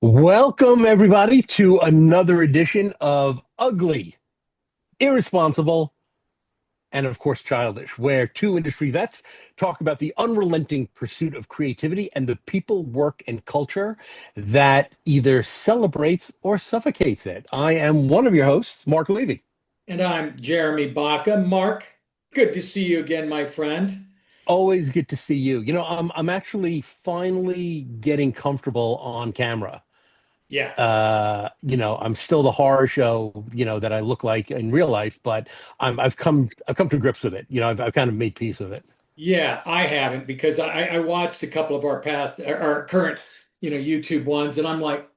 Welcome, everybody, to another edition of Ugly, Irresponsible, and of course, Childish, where two industry vets talk about the unrelenting pursuit of creativity and the people, work, and culture that either celebrates or suffocates it. I am one of your hosts, Mark Levy. And I'm Jeremy Baca. Mark, good to see you again, my friend. Always good to see you. I'm actually finally getting comfortable on camera. Yeah. I'm still the horror show, that I look like in real life, but I've come to grips with it. I've kind of made peace with it. Yeah, I haven't because I watched a couple of our past, our current, YouTube ones, and I'm like,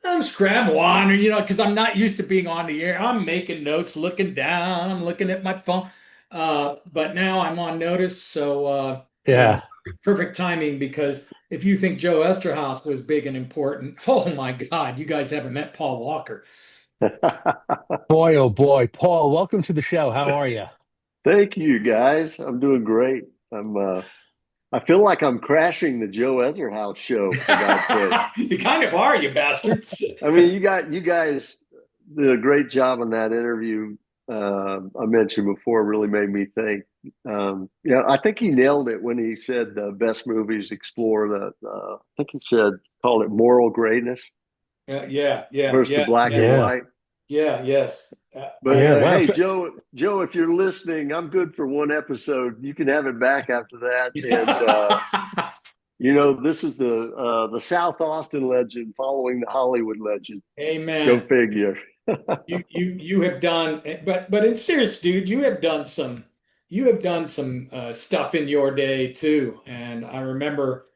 I'm scrambling, because I'm not used to being on the air. I'm making notes, looking down, I'm looking at my phone. But now I'm on notice, so Yeah. perfect timing because if you think Joe Esterhaus was big and important, oh my God, you guys haven't met Paul Walker. Boy, oh boy. Paul, welcome to the show. How are you? Thank you, guys. I'm doing great. I feel like I'm crashing the Joe Ezerhouse show, for God's sake. You kind of are, you bastard. I mean, you guys did a great job on that interview. I mentioned before, really made me think. I think he nailed it when he said the best movies explore I think he said, called it moral greatness versus the black and Yeah. white. Yeah, yes. But Yeah. Wow. hey, Joe, if you're listening, I'm good for one episode. You can have it back after that. And this is the South Austin legend following the Hollywood legend. Go Amen. figure. You have done, but in serious, dude, you have done some stuff in your day too, and I remember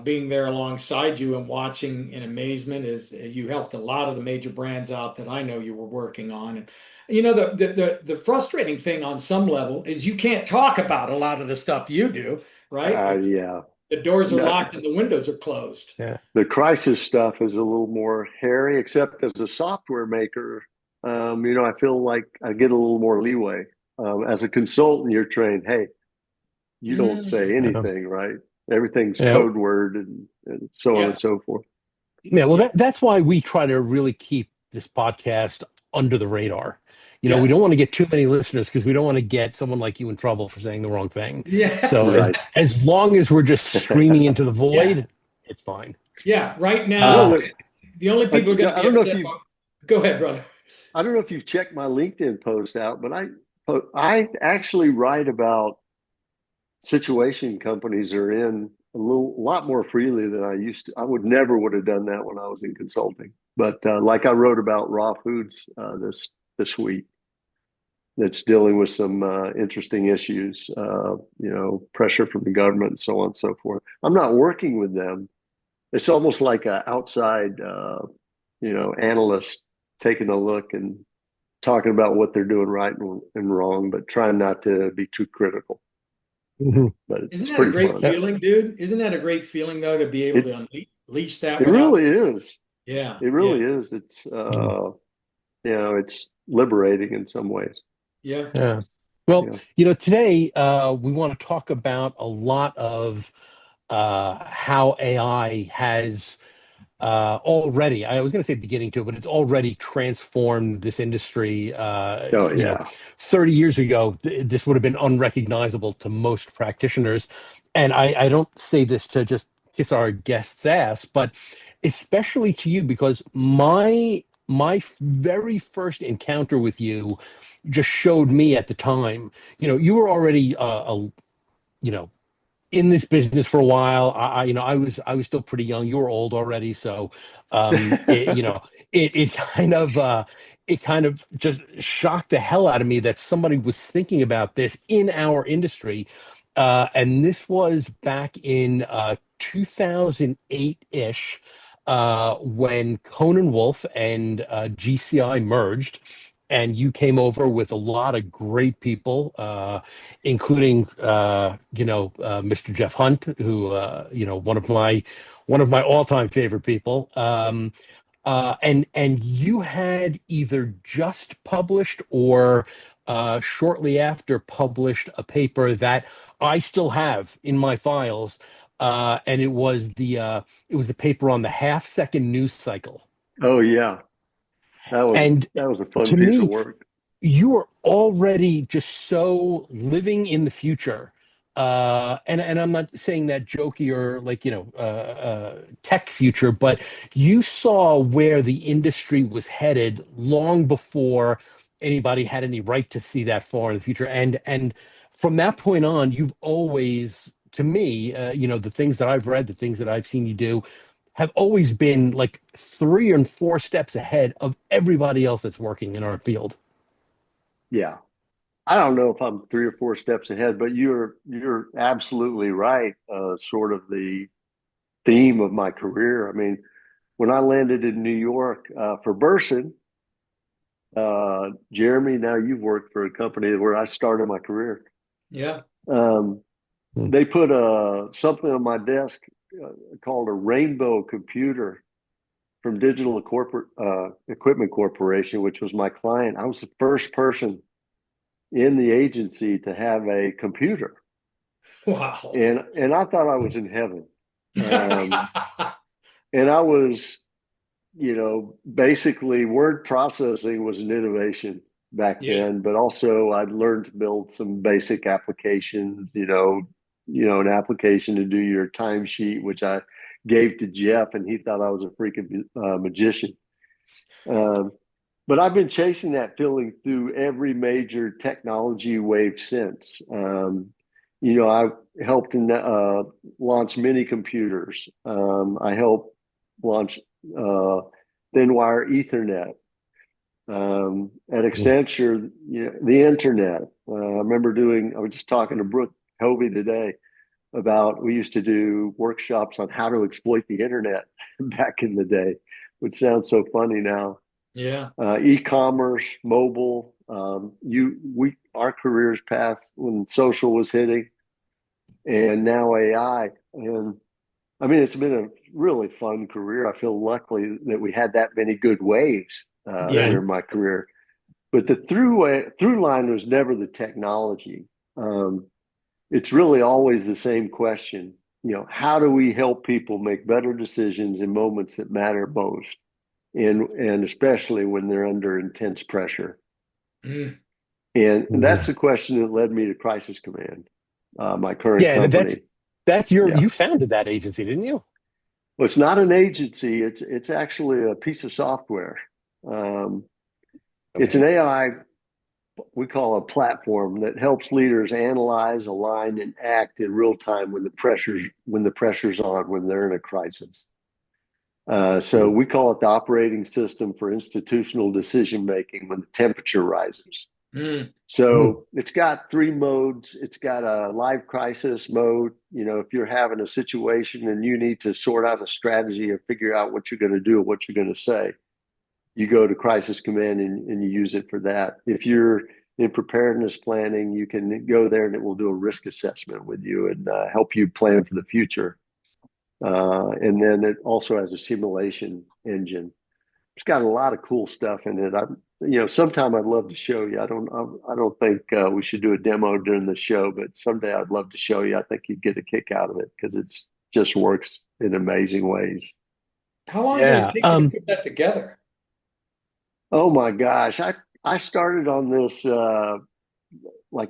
being there alongside you and watching in amazement as you helped a lot of the major brands out that I know you were working on. And the frustrating thing on some level is you can't talk about a lot of the stuff you do, right? Yeah. The doors are No, locked and the windows are closed. Yeah. the crisis stuff is a little more hairy, except as a software maker, I feel like I get a little more leeway. As a consultant, you're trained, hey, you don't say Yeah. anything, right? Everything's Yeah. code word and so on Yeah, and so forth. Yeah. Well, yeah, that's why we try to really keep this podcast under the radar. We don't yes, want to get too many listeners because we don't want to get someone like you in trouble for saying the wrong thing. So yes, Right. as long as we're just screaming into the yeah, void, it's fine. yeah. Right I don't now, Uh, know. the only people who are going to I be don't know if upset you about. Go ahead, brother. I don't know if you've checked my LinkedIn post out, but I actually write about situation companies are in a lot more freely than I used to. I would have done that when I was in consulting. But like I wrote about raw foods this week, that's dealing with some interesting issues. Pressure from the government and so on and so forth. I'm not working with them. It's almost like an outside, analyst taking a look and talking about what they're doing right and wrong, but trying not to be too critical. mhm. But Isn't it's that a pretty great fun. Yeah. feeling, dude? Isn't that a great feeling though to be able It to unleash that it without? really is. Yeah, It yeah, really is. It's Mhm. it's liberating in some ways. yeah. Yeah. Well, Yeah. today we want to talk about a lot of how AI has already, I was going to say beginning to, but it's already transformed this industry. Oh yeah. 30 years ago, this would have been unrecognizable to most practitioners. And I don't say this to just kiss our guest's ass, but especially to you, because my very first encounter with you just showed me at the time, you were already you know in this business for a while. I was still pretty young. You were old already, so it kind of just shocked the hell out of me that somebody was thinking about this in our industry. And this was back in 2008-ish, when Conan Wolf and GCI merged. and you came over with a lot of great people, including Mr. Jeff Hunt, who one of my all-time favorite people. And you had either just published or shortly after published a paper that I still have in my files, and it was the paper on the half-second news cycle. Oh yeah, And that was a fun to piece of me, work. you are already just so living in the future. And I'm not saying that jokey or like, tech future, but you saw where the industry was headed long before anybody had any right to see that far in the future. And from that point on, you've always, to me, the things that I've read, the things that I've seen you do, have always been like 3 and 4 steps ahead of everybody else that's working in our field. Yeah. I don't know if I'm 3 or 4 steps ahead, but you're absolutely right. Sort of the theme of my career. I mean, when I landed in New York for Burson, Jeremy, now you've worked for a company where I started my career. Yeah. Um, Hmm. they put something on my desk called a Rainbow computer from Digital Corporate Equipment Corporation, which was my client. I was the first person in the agency to have a computer, Wow. and I thought I was in heaven. Um, and I was, basically word processing was an innovation back Yeah. then, but also I'd learned to build some basic applications, an application to do your timesheet, which I gave to Jeff, and he thought I was a freaking magician. Um, but I've been chasing that feeling through every major technology wave since. I helped launch mini computers. I helped launch uh, thin wire Ethernet. At Accenture, the internet. I was just talking to Brooke Hovey today about we used to do workshops on how to exploit the internet back in the day, which sounds so funny now. Yeah. E-commerce, mobile. Our careers passed when social was hitting, and now AI. And I mean, it's been a really fun career. I feel lucky that we had that many good waves Yeah. during my career. But the through line was never the technology. Um, it's really always the same question. How do we help people make better decisions in moments that matter most? And especially when they're under intense pressure. Mm. And that's Yeah. the question that led me to Crisis Command, my current Yeah, that's company. that's your Yeah. you founded that agency, didn't you? Well, it's not an agency. It's actually a piece of software. Um, it's an Okay. AI we call a platform that helps leaders analyze, align, and act in real time when the pressure's on when they're in a crisis. So Hmm. we call it the operating system for institutional decision making when the temperature rises. Mm. Hmm. So it's got 3 modes. It's got a live crisis mode. If you're having a situation and you need to sort out a strategy or figure out what you're going to do or what you're going to say, you go to Crisis Command and you use it for that. If you're in preparedness planning, you can go there and it will do a risk assessment with you and help you plan for the future. And then it also has a simulation engine. It's got a lot of cool stuff in it. Sometime I'd love to show you. I don't think we should do a demo during the show, but someday I'd love to show you. I think you'd get a kick out of it because it's just works in amazing ways. How long did it Yeah. take you to put that together? Oh my gosh, I started on this like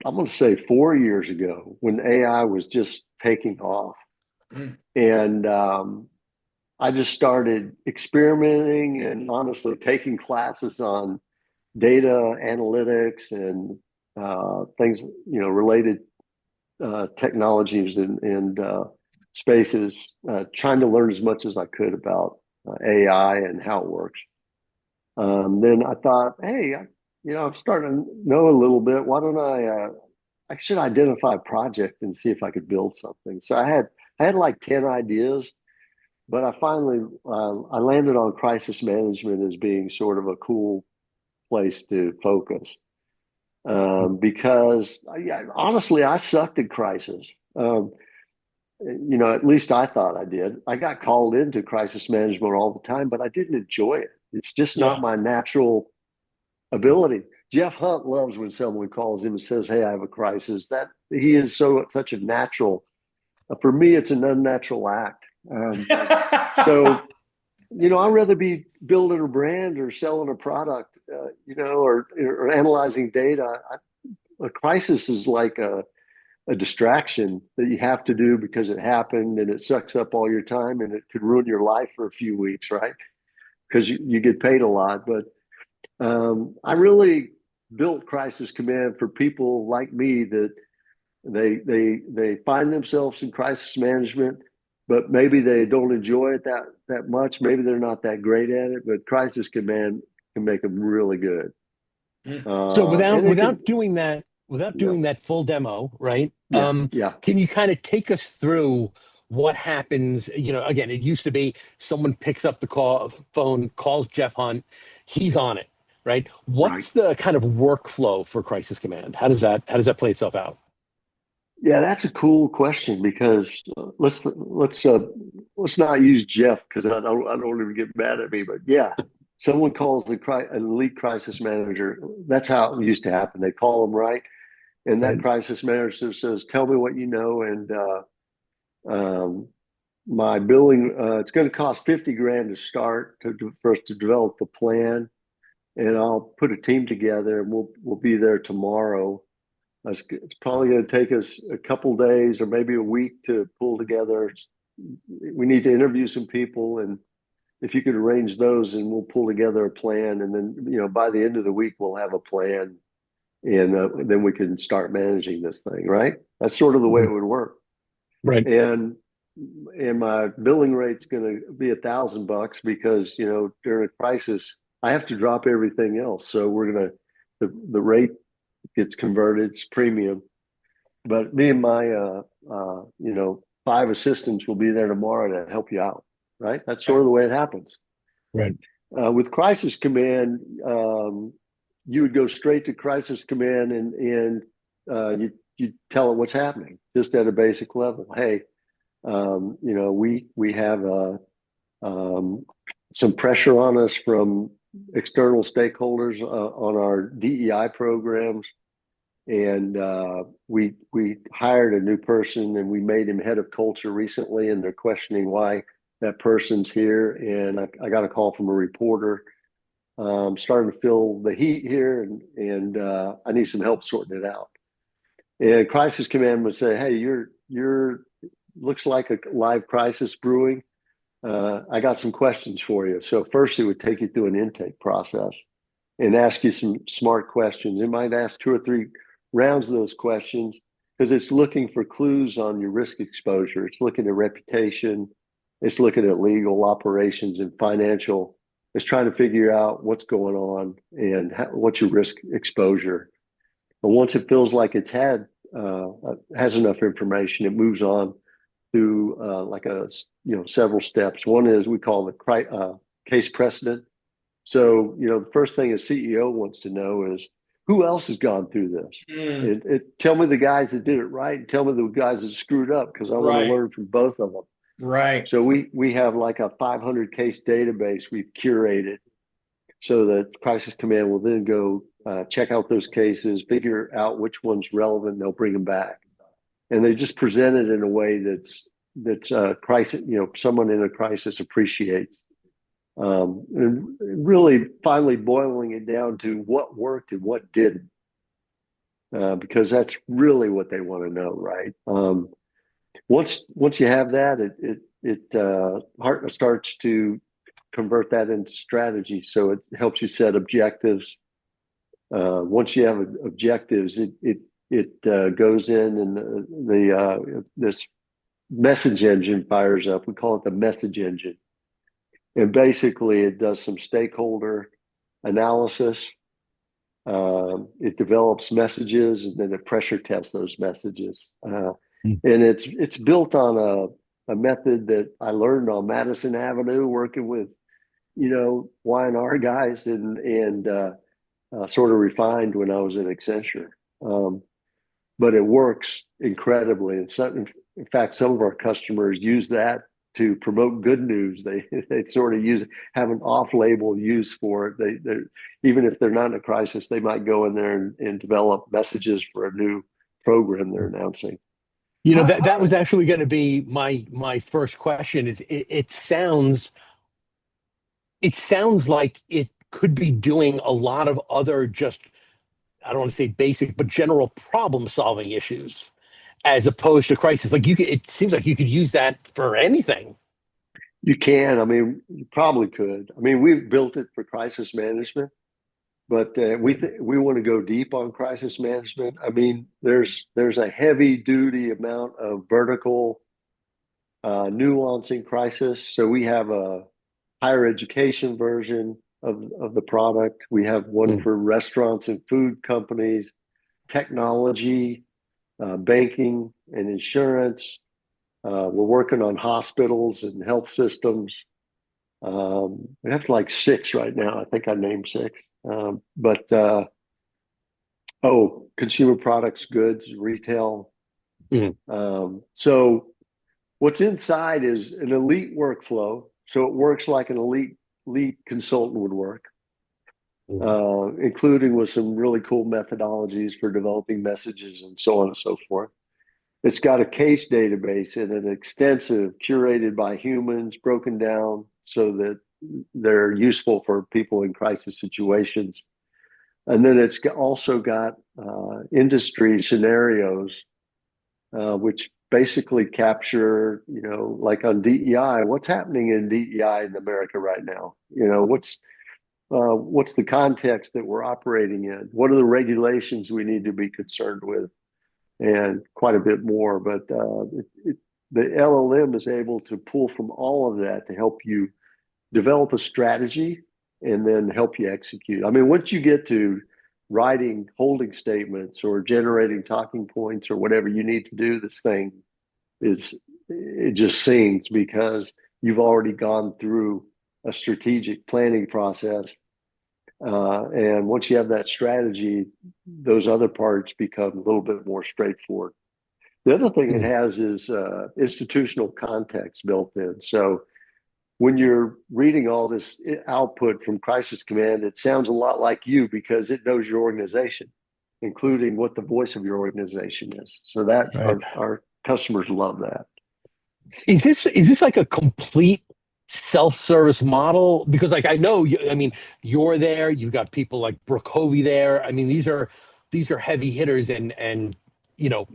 I'm going to say 4 years ago when AI was just taking off, Mm. and I just started experimenting and honestly taking classes on data analytics and things, related technologies and spaces, trying to learn as much as I could about AI and how it works. Then I thought, hey, I'm starting to know a little bit. Why don't I should identify a project and see if I could build something. So I had like 10 ideas, but I finally I landed on crisis management as being sort of a cool place to focus. Because yeah, honestly, I sucked at crisis. At least I thought I did. I got called into crisis management all the time, but I didn't enjoy it. It's just not Yeah. my natural ability. Jeff Hunt loves when someone calls him and says, "Hey, I have a crisis." That he is such a natural. For me, it's an unnatural act. So I'd rather be building a brand or selling a product, or analyzing data. A crisis is like a distraction that you have to do because it happened and it sucks up all your time and it could ruin your life for a few weeks, right? Because you get paid a lot. But I really built Crisis Command for people like me that they find themselves in crisis management, but maybe they don't enjoy it that much. Maybe they're not that great at it, but Crisis Command can make them really good. So without And it can, without yeah, doing that full demo, right? yeah, yeah, Can you kind of take us through what happens? Again, it used to be someone picks up the phone, calls Jeff Hunt, he's on it, right? right. What's the kind of workflow for Crisis Command? How does that play itself out? Yeah, that's a cool question because let's not use Jeff because I don't even get mad at me. But yeah, someone calls an elite crisis manager. That's how it used to happen. They call them, right, and that Right. crisis manager says, "Tell me what you know." And um, my billing, it's going to cost 50 grand to start for us to develop a plan, and I'll put a team together, and we'll be there tomorrow. It's probably going to take us a couple days or maybe a week to pull together. We need to interview some people, and if you could arrange those, and we'll pull together a plan, and then by the end of the week we'll have a plan, and then we can start managing this thing. Right? That's sort of the way it Mhm. would work. Right. And my billing rate's going to be $1,000 because during a crisis I have to drop everything else. So we're gonna the rate gets converted, it's premium. But me and my 5 assistants will be there tomorrow to help you out. Right? That's sort of the way it happens. Right. With Crisis Command, you would go straight to Crisis Command and you tell it what's happening just at a basic level. Hey, we have some pressure on us from external stakeholders on our DEI programs, and we hired a new person, and we made him head of culture recently, and they're questioning why that person's here. And I got a call from a reporter. Starting to feel the heat here, and I need some help sorting it out. And Crisis Command would say, "Hey, you're looks like a live crisis brewing. I got some questions for you." So first, it would take you through an intake process and ask you some smart questions. It might ask 2 or 3 rounds of those questions because it's looking for clues on your risk exposure. It's looking at reputation. It's looking at legal operations and financial. It's trying to figure out what's going on and what's your risk exposure. But once it feels like has enough information, it moves on through like several steps. One is we call the case precedent. So the first thing a CEO wants to know is who else has gone through this. Mm, Tell me the guys that did it right, and tell me the guys that screwed up because I want to right. learn from both of them. Right. So we have like a 500 case database we've curated so that Crisis Command will then go check out those cases, figure out which one's relevant, and they'll bring them back. And they just present it in a way that's crisis, someone in a crisis appreciates. And really finally boiling it down to what worked and what didn't, because that's really what they want to know, right? Once you have that, it starts to convert that into strategy. So it helps you set objectives. Once you have objectives, it goes in and this message engine fires up. We call it the message engine, and basically it does some stakeholder analysis. It develops messages and then it pressure tests those messages. Mm. And it's built on a method that I learned on Madison Avenue working with Y&R guys, and sort of refined when I was at Accenture. Um, but it works incredibly. And in fact, some of our customers use that to promote good news. They sort of have an off-label use for it. Even if they're not in a crisis, they might go in there and develop messages for a new program they're announcing. You know, How, that how was actually going to be my first question is it sounds like it could be doing a lot of other just I don't want to say basic, but general problem solving issues as opposed to crisis. Like it seems like you could use that for anything. You can. I mean, you probably could. I mean, we've built it for crisis management, but we want to go deep on crisis management. I mean, there's a heavy duty amount of vertical nuancing crisis. So we have a higher education version of the product. We have one Mm, for restaurants and food companies, technology, banking, and insurance. We're working on hospitals and health systems. We have like six right now. I think I named six. But consumer products, goods, retail. mm, So what's inside is an elite workflow. So it works like an elite consultant would work, mm, including with some really cool methodologies for developing messages and so on and so forth. It's got a case database in it, extensive, curated by humans, broken down so that they're useful for people in crisis situations. And then it's also got industry scenarios, which basically capture, like on DEI, what's happening in DEI in America right now? What's the context that we're operating in? What are the regulations we need to be concerned with? And quite a bit more. But the LLM is able to pull from all of that to help you develop a strategy and then help you execute. I mean, once you get to writing holding statements or generating talking points or whatever you need to do, this thing it just sings because you've already gone through a strategic planning process. And once you have that strategy, those other parts become a little bit more straightforward. The other thing it mm. has is institutional context built in. So when you're reading all this output from Crisis Command, it sounds a lot like you because it knows your organization, including what the voice of your organization is. So that Right. our customers love that. Is this like a complete self-service model? Because like I know I mean you're there, you've got people like Brooke Hovey there. I mean these are heavy hitters and you know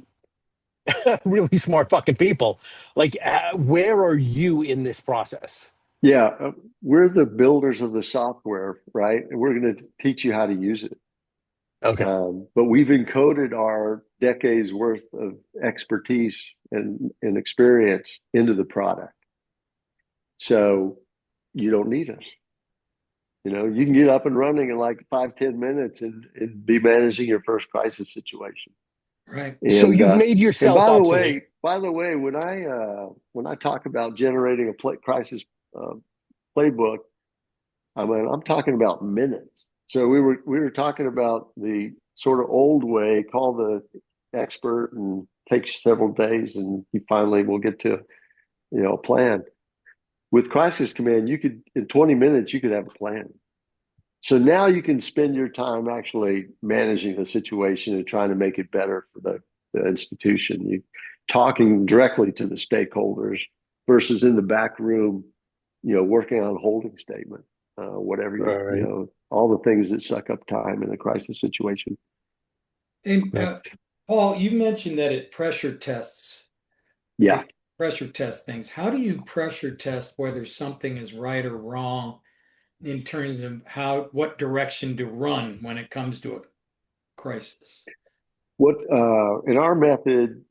really smart fucking people. Like where are you in this process? Yeah, we're the builders of the software, right? And we're going to teach you how to use it. Okay. But we've encoded our decades worth of expertise and experience into the product. So you don't need us. You can get up and running in like 5, 10 minutes and be managing your first crisis situation. right? So And you've made and yourself by obsolete. the way, when I talk about generating a crisis uh, playbook, I mean I'm talking about minutes. So we were talking about the sort of old way, call the expert and takes several days, and you finally will get to a plan. With Crisis Command, you could in 20 minutes you could have a plan. So now you can spend your time actually managing the situation and trying to make it better for the institution. You talking directly to the stakeholders versus in the back room, working on a holding statement, whatever All right. all the things that suck up time in a crisis situation. And Yeah. Paul, you mentioned that it pressure tests. Yeah. It pressure test things. How do you pressure test whether something is right or wrong in terms of what direction to run when it comes to a crisis? What in our method,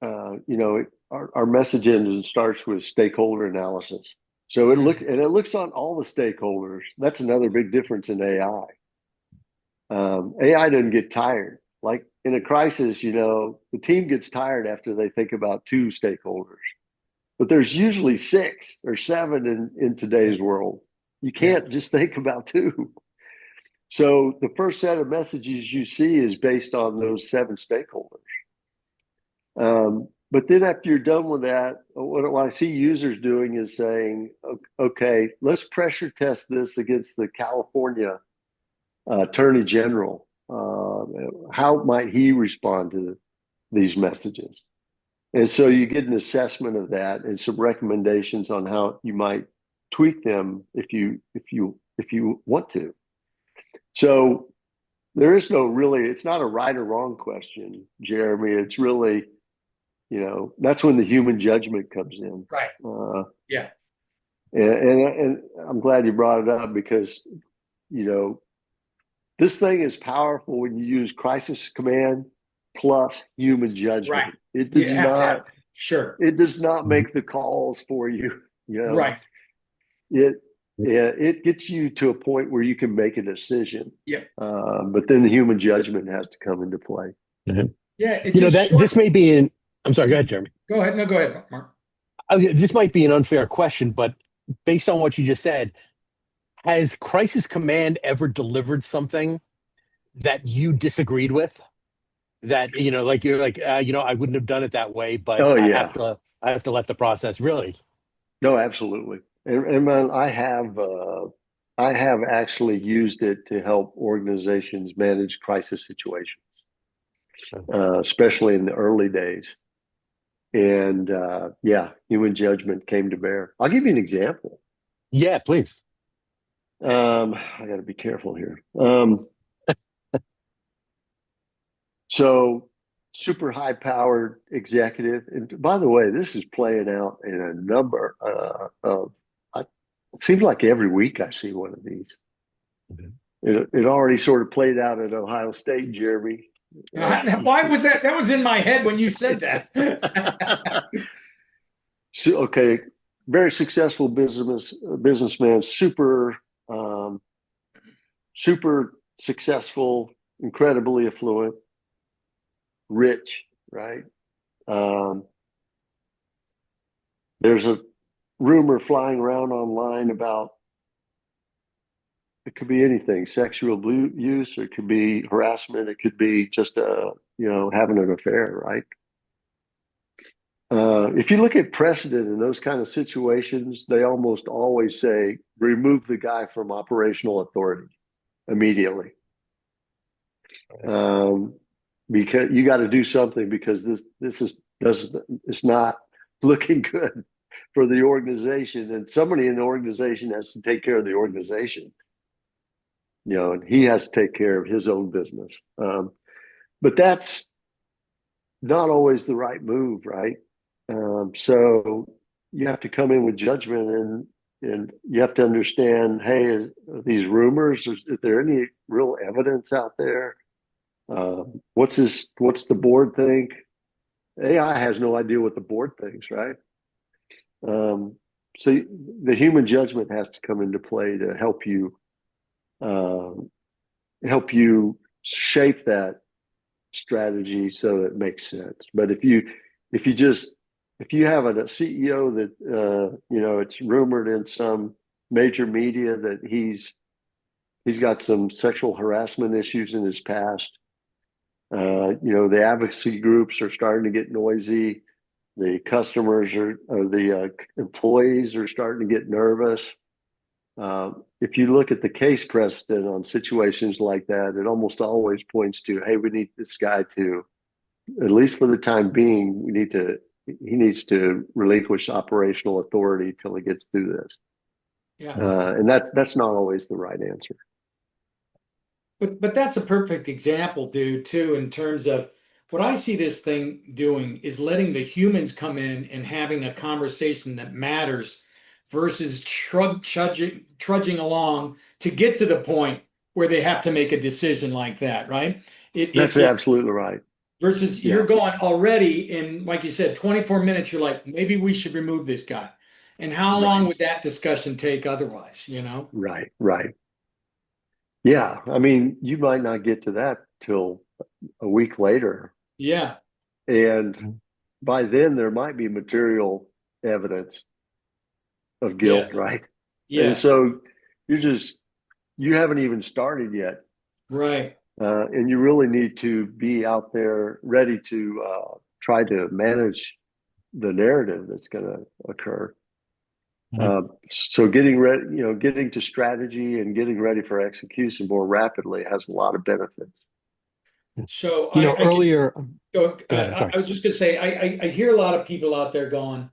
our message engine starts with stakeholder analysis. So Mm, it looks on all the stakeholders. That's another big difference in AI. AI doesn't get tired. Like in a crisis, the team gets tired after they think about two stakeholders, but there's usually six or seven in yeah, today's world. You yeah, can't just think about two. So the first set of messages you see is based on those seven stakeholders. But then after you're done with that, what I see users doing is saying, okay, let's pressure test this against the California Attorney General. How might he respond to these messages? And so you get an assessment of that and some recommendations on how you might tweak them if you want to. So there is no really, it's not a right or wrong question, Jeremy. It's really, that's when the human judgment comes in. Right. Uh, Yeah. and I'm glad you brought it up because, this thing is powerful when you use crisis command plus human Right. judgment. It You does have to not have. Sure. it does not Mhm. make the calls for you. Right. It it gets you to a point where you can make a decision. Yep. But then the human judgment has to come into play. Mhm. Yeah. It You know, just that this short. may be an, I'm sorry, go ahead, Jeremy. Go ahead. No, go ahead, Mark. This might be an unfair question, but based on what you just said, has Crisis Command ever delivered something that you disagreed with? That, like you're like, I wouldn't have done it that way, but Oh I yeah, have to, I have to let the process really. no, absolutely. And man, I have actually used it to help organizations manage crisis situations, especially in the early days. And yeah, human judgment came to bear. I'll give you an example. Yeah, please. I got to be careful here. So, super high powered executive. And by the way, this is playing out in a number of, it seems like every week I see one of these. Mhm. It already sort of played out at Ohio State, Jeremy. Why was that? That was in my head when you said that. So, okay, very successful businessman, um, super successful, incredibly affluent, rich, right? Um, there's a rumor flying around online about it could be anything, sexual abuse, or it could be harassment, it could be just having an affair, right? If you look at precedent in those kind of situations, they almost always say remove the guy from operational authority immediately, um, because you got to do something because this is doesn't it's not looking good for the organization, and somebody in the organization has to take care of the organization, and he has to take care of his own business. But that's not always the right move, right? So you have to come in with judgment, and you have to understand, hey, these rumors? Is there any real evidence out there? What's this? What's the board think? AI has no idea what the board thinks, right? Um, so the human judgment has to come into play to um, help you shape that strategy so it makes sense. But if you have a CEO that it's rumored in some major media that he's got some sexual harassment issues in his past. The advocacy groups are starting to get noisy. The customers or the employees are starting to get nervous. If you look at the case precedent on situations like that, it almost always points to, hey, we need this guy to, at least for the time being, he needs to relinquish operational authority till he gets through this. Yeah. And that's not always the right answer. But that's a perfect example, dude, too, in terms of what I see this thing doing is letting the humans come in and having a conversation that matters versus trudging along to get to the point where they have to make a decision like that, right? That's It absolutely right. versus you're Yeah. going already in, like you said, 24 minutes, you're like, maybe we should remove this guy. And how long Right. would that discussion take otherwise, you know? Right. Right. Yeah. I mean, you might not get to that till a week later. Yeah. And by then there might be material evidence of guilt, Yes. right? And Yes. so you're just you haven't even started yet. Right. And you really need to be out there ready to try to manage the narrative that's going to occur. Mhm. So getting ready, getting to strategy and getting ready for execution more rapidly has a lot of benefits. So I can Earlier, go. go ahead. I'm sorry. I was just going to say, I hear a lot of people out there going,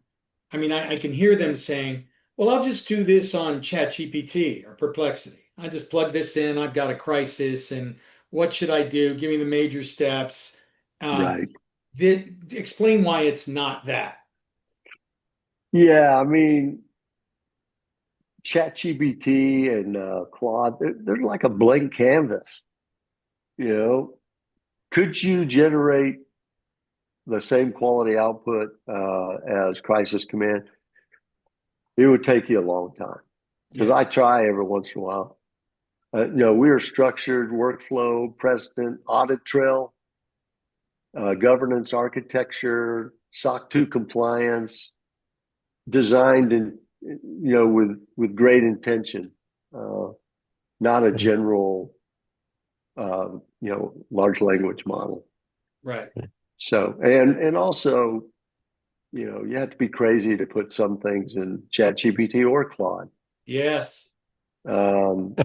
I mean, I can hear them saying, well, I'll just do this on ChatGPT or Perplexity. I just plug this in. I've got a crisis, and what should I do? Give me the major steps. Um, Right. Explain why it's not that. Yeah, I mean, ChatGPT and Claude, they're like a blank canvas. You know, could you generate the same quality output as Crisis Command? It would take you a long time because Yeah. I try every once in a while. We are structured workflow, precedent, audit trail, governance architecture, SOC 2 compliance, designed in with great intention, uh, not a Mhm. general large language model. Right. So and also you have to be crazy to put some things in ChatGPT or Claude. Yes. Um,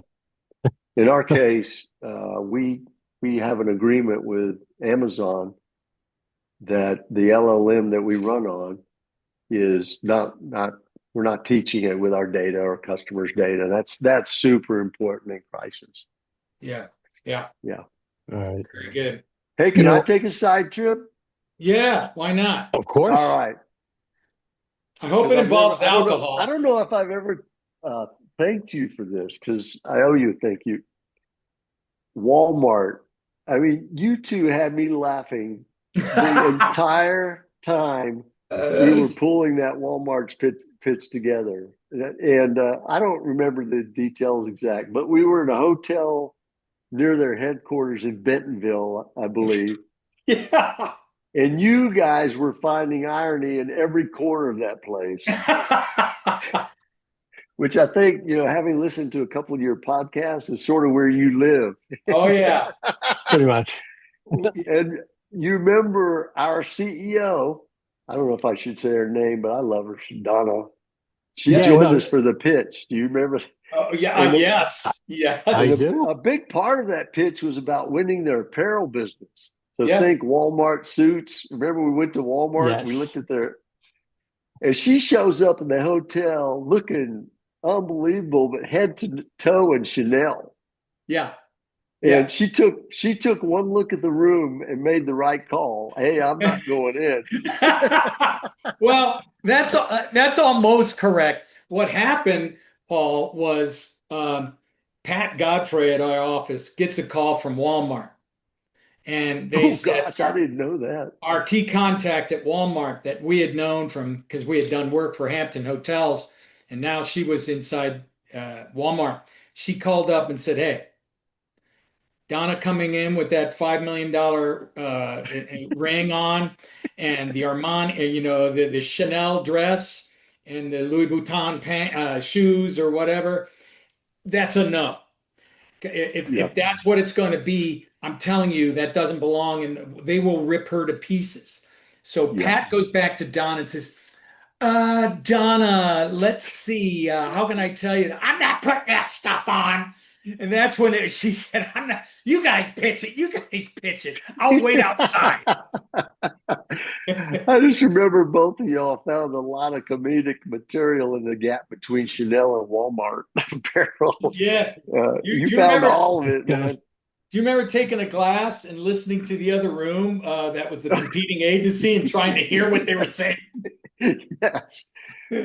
in our case, we have an agreement with Amazon that the LLM that we run on is not we're not teaching it with our data or customers' data. That's super important in crisis. Yeah. Yeah. Yeah. All right. Very good. Hey, You can I know, take a side trip? Yeah. Why not? of All course. right, I hope because it I've never involves I alcohol. don't know if I've ever thanked you for this because I owe you a thank you. Walmart. I mean, you two had me laughing the entire time we Uh, were pulling that Walmart's pitch together. And I don't remember the details exact, but we were in a hotel near their headquarters in Bentonville, I believe. yeah. And you guys were finding irony in every corner of that place, which I think, having listened to a couple of your podcasts is sort of where you live. Oh yeah. Pretty much. And you remember our CEO, I don't know if I should say her name, but I love her, Donna. She Yeah. Yeah, joined no, us for the pitch. Do you remember? Oh yeah. And I, Yes. I and Yes. do. a big part of that pitch was about winning their apparel business. So Yes. think Walmart suits. Remember, we went to Walmart. We looked Yes. at their, and she shows up in the hotel looking unbelievable, but head to toe in Chanel. Yeah. And Yeah. she took one look at the room and made the right call. Hey, I'm not going in. Well, that's almost correct. What happened, Paul, was Pat Godfrey at our office gets a call from Walmart, and they Oh said gosh, I didn't know that. our key contact at Walmart that we had known from because we had done work for Hampton Hotels, and now she was inside Walmart. She called up and said, "Hey, Donna coming in with that $5 million ring on, and the Armani, the Chanel dress and the Louis Vuitton shoes or whatever. That's a no. If Yep, that's what it's going to be, I'm telling you that doesn't belong, and they will rip her to pieces." So yep. Pat goes back to Donna and says, Donna, let's see. How can I tell you that? I'm not putting that stuff on. And that's when she said, I'm not, you guys pitch it. You guys pitch it. I'll wait outside. I just remember both of y'all found a lot of comedic material in the gap between Chanel and Walmart apparel. Yeah. You Do you found remember, all of it, Gosh. man. do you remember taking a glass and listening to the other room that was the competing agency and trying to hear what they were saying? Yes.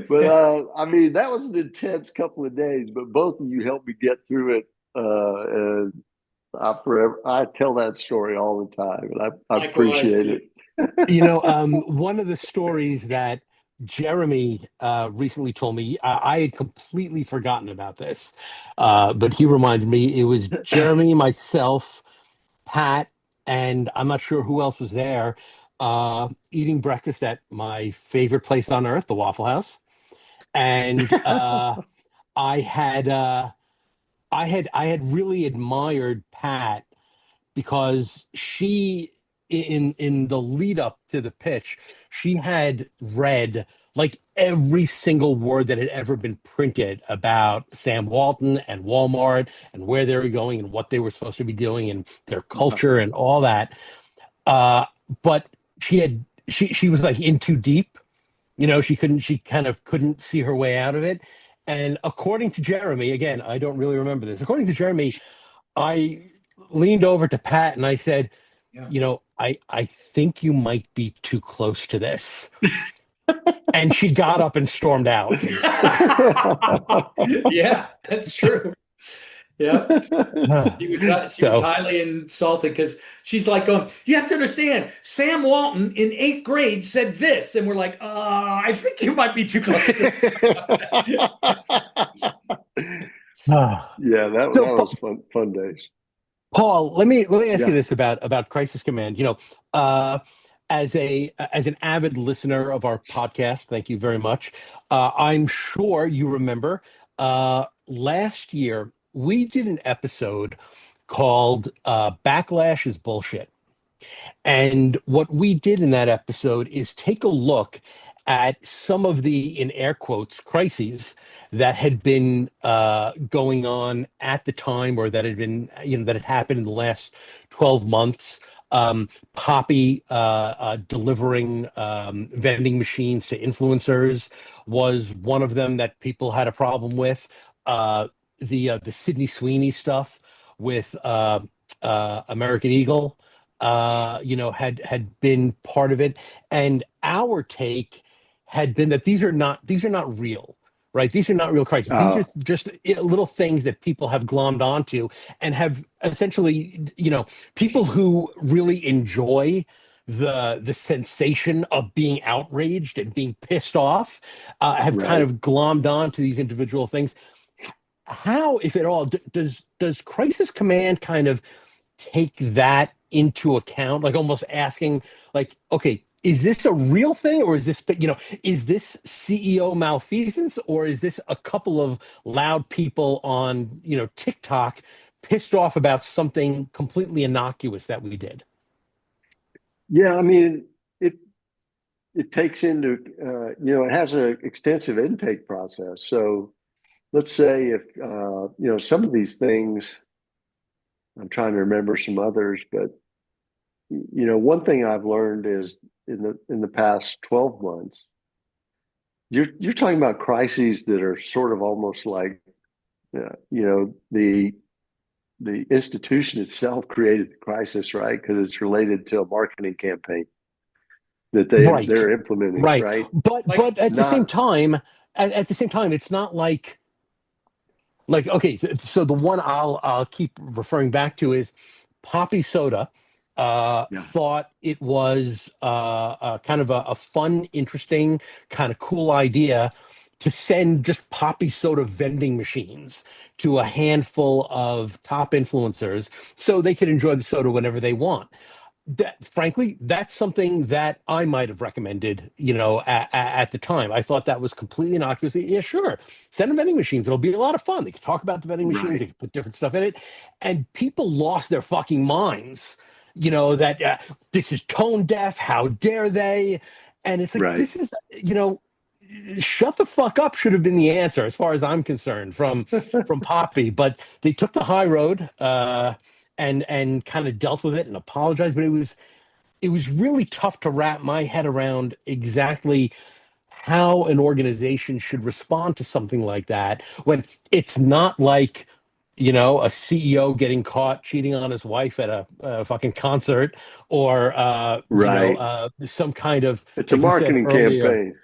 But I mean, that was an intense couple of days, but both of you helped me get through it. And I tell that story all the time, and I Likewise, appreciate dude. it. One of the stories that Jeremy recently told me, I had completely forgotten about this, but he reminded me it was Jeremy, myself, Pat, and I'm not sure who else was there, eating breakfast at my favorite place on earth, the Waffle House. And I had I had really admired Pat because she in the lead up to the pitch, she had read like every single word that had ever been printed about Sam Walton and Walmart and where they were going and what they were supposed to be doing and their Yeah. culture and all that. Uh, but she was like in too deep. She kind of couldn't see her way out of it. And according to Jeremy, again, I don't really remember this. According to Jeremy, I leaned over to Pat and I said, Yeah. I think you might be too close to this. And she got up and stormed out. Yeah, that's true. Yeah. She was So, highly insulted because she's like going, you have to understand, Sam Walton in eighth grade said this, and we're like, I think you might be too close to Yeah, that so was fun days. Paul, let me ask you Yeah. this about Crisis Command. As an avid listener of our podcast, thank you very much. I'm sure you remember last year we did an episode called "Backlash is Bullshit." And what we did in that episode is take a look at some of the, in air quotes, crises that had been going on at the time, or that had been, that had happened in the last 12 months. Poppy delivering vending machines to influencers was one of them that people had a problem with. The Sydney Sweeney stuff with American Eagle had been part of it, and our take had been that these are not real, right? These are not real crises. These Uh, are just little things that people have glommed onto and have essentially, people who really enjoy the sensation of being outraged and being pissed off have kind right. of glommed onto these individual things. How, if at all, does Crisis Command kind of take that into account, like almost asking, like, okay, is this a real thing, or is this CEO malfeasance, or is this a couple of loud people on TikTok pissed off about something completely innocuous that we did? Yeah, I mean, it it takes into it has an extensive intake process. So let's say if some of these things, I'm trying to remember some others, but one thing I've learned is in the past 12 months, you're talking about crises that are sort of almost like the institution itself created the crisis, right? Because it's related to a marketing campaign that Right, they're implementing, right. right? like, But at the same Not time, it's not like, okay, so the one I'll keep referring back to is Poppy Soda. Yeah. Thought it was kind of a fun, interesting, kind of cool idea to send just Poppy Soda vending machines to a handful of top influencers so they could enjoy the soda whenever they want. Frankly, that's something that I might have recommended, at the time. I thought that was completely innocuous. Yeah, sure. Send them vending machines. It'll be a lot of fun. They could talk about the vending machines. Right. They could put different stuff in it. And people lost their fucking minds, that this is tone deaf. How dare they? And it's like, Right. this is, shut the fuck up should have been the answer as far as I'm concerned from Poppy. But they took the high road. And kind of dealt with it and apologized. But it was really tough to wrap my head around exactly how an organization should respond to something like that when it's not like a CEO getting caught cheating on his wife at a fucking concert, or Right. some kind of, It's a like you said marketing earlier. campaign.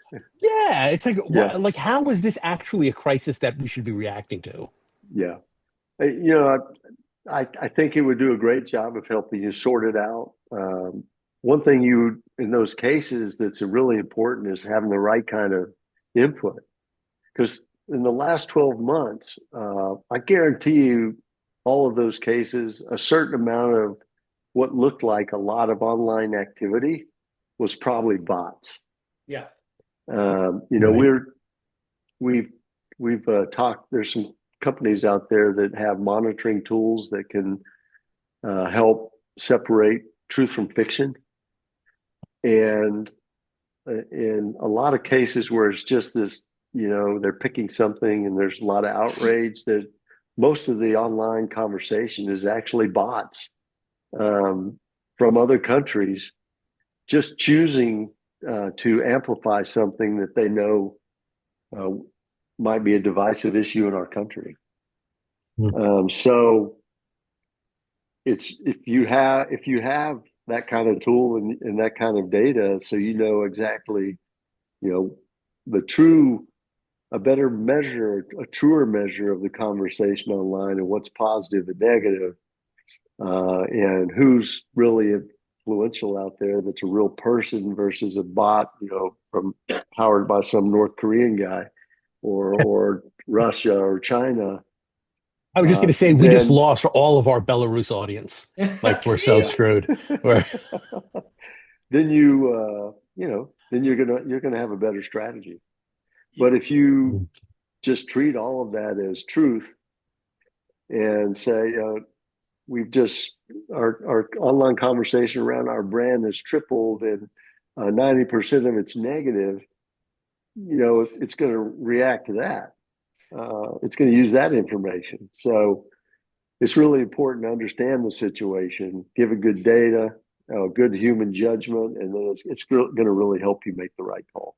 Yeah, it's like, Yeah. like, how is this actually a crisis that we should be reacting to? Yeah. You know, I think it would do a great job of helping you sort it out. One thing in those cases that's really important is having the right kind of input. Because in the last 12 months, I guarantee you, all of those cases, a certain amount of what looked like a lot of online activity was probably bots. yeah, Um, you know, Right. we've we've talked. There's some companies out there that have monitoring tools that can help separate truth from fiction. And in a lot of cases where it's just this, they're picking something and there's a lot of outrage, that most of the online conversation is actually bots from other countries just choosing to amplify something that they know uh, might be a divisive issue in our country. So it's if you have that kind of tool and that kind of data, so exactly, the true a better measure, a truer measure of the conversation online and what's positive and negative, and who's really influential out there that's a real person versus a bot, from powered by some North Korean guy or Russia or China. I was just going to say we just Then lost all of our Belarus audience. Like we're so yeah, screwed. We're, then then you're gonna have a better strategy. But if you just treat all of that as truth and say, we've just our online conversation around our brand has tripled and 90% of it's negative, it's going to react to that. It's going to use that information. So it's really important to understand the situation, give a good data, good human judgment, and then it's going to really help you make the right call.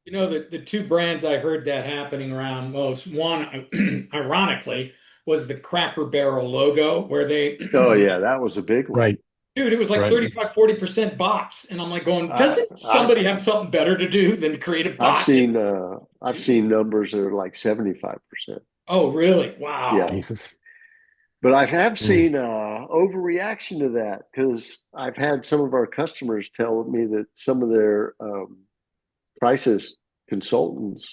The two brands I heard that happening around most, one, ironically, was the Cracker Barrel logo, where they, Oh yeah, that was a big one. right, dude, it was like right. 35, 40% bots. And I'm like going, I, doesn't I somebody have something better to do than to create a I've bot? seen numbers that are like 75%. Oh, really? Yeah. Wow. Jesus. But I have Mm. seen overreaction to that, because I've had some of our customers tell me that some of their crisis consultants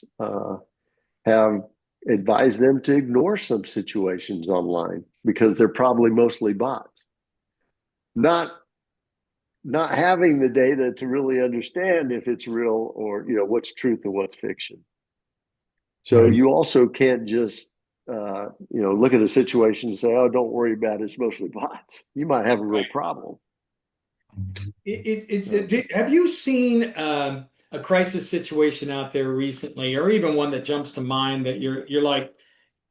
have advised them to ignore some situations online because they're probably mostly bots. Not not having the data to really understand if it's real or what's truth and what's fiction. So Right. you also can't just look at a situation and say, "Oh, don't worry about it. It's mostly bots." You might have a real Right. problem. Have you seen a crisis situation out there recently, or even one that jumps to mind that you're like,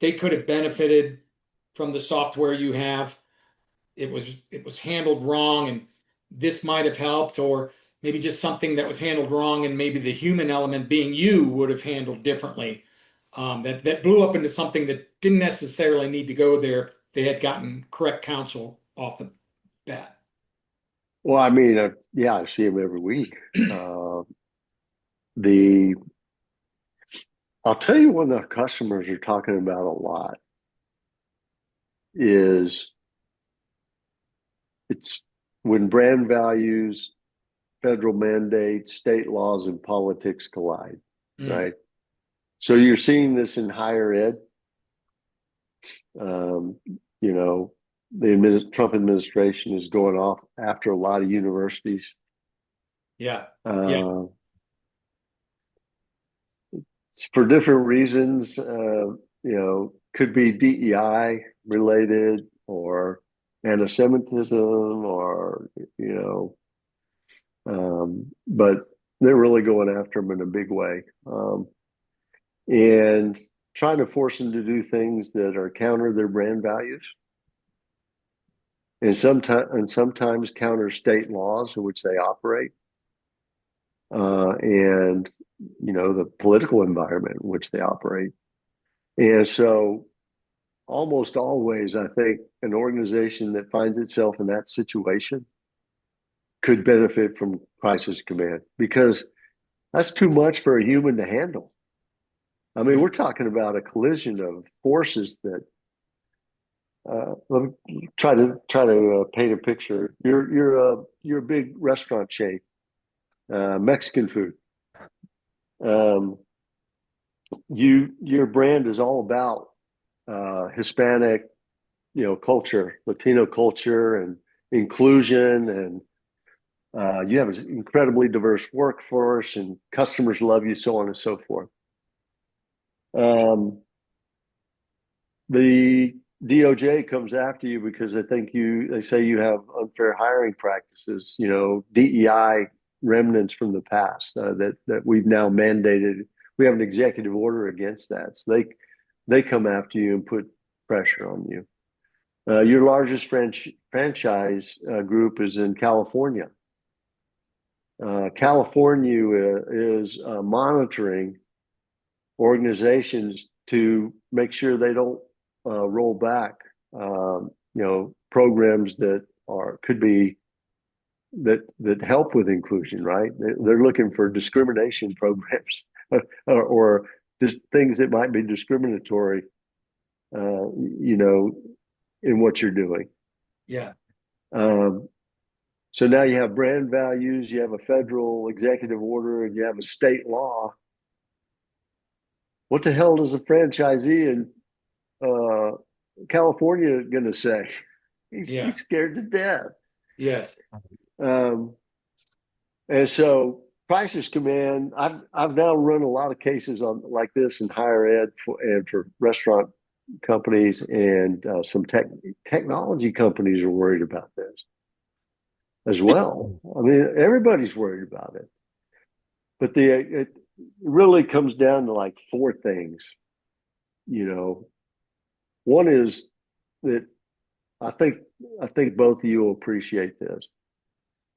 they could have benefited from the software you have? It was handled wrong, and this might have helped, or maybe just something that was handled wrong, and maybe the human element, being you, would have handled differently. That blew up into something that didn't necessarily need to go there if they had gotten correct counsel off the bat. Well, I mean, yeah, I see them every week. Uh, the I'll tell you what the customers are talking about a lot is it's when brand values, federal mandates, state laws, and politics collide, Mm, right? So you're seeing this in higher ed. Um, the Trump administration is going off after a lot of universities. yeah, yeah. Uh, for different reasons, could be DEI related or anti-Semitism or, but they're really going after them in a big way. And trying to force them to do things that are counter their brand values, and sometimes counter state laws in which they operate, and the political environment in which they operate. And so, almost always, I think an organization that finds itself in that situation could benefit from crisis command, because that's too much for a human to handle. I mean, we're talking about a collision of forces that. Let me try to paint a picture. You're a big restaurant chain, Mexican food. Um, your brand is all about Hispanic, culture, Latino culture, and inclusion, and you have an incredibly diverse workforce, and customers love you, so on and so forth. Um, the DOJ comes after you because they say you have unfair hiring practices, DEI remnants from the past that we've now mandated. We have an executive order against that. So they come after you and put pressure on you. Your largest franchise group is in California. California is monitoring organizations to make sure they don't roll back, programs that could be that help with inclusion. Right? They're looking for discrimination programs or just things that might be discriminatory, in what you're doing. Yeah. So now you have brand values, you have a federal executive order, and you have a state law. What the hell does a franchisee in California going to say? He's scared to death. Yes. And so prices command. I've now run a lot of cases on like this in higher ed and for restaurant companies, and some technology companies are worried about this as well. I mean, everybody's worried about it, but it really comes down to like four things. One is that I think both of you will appreciate this.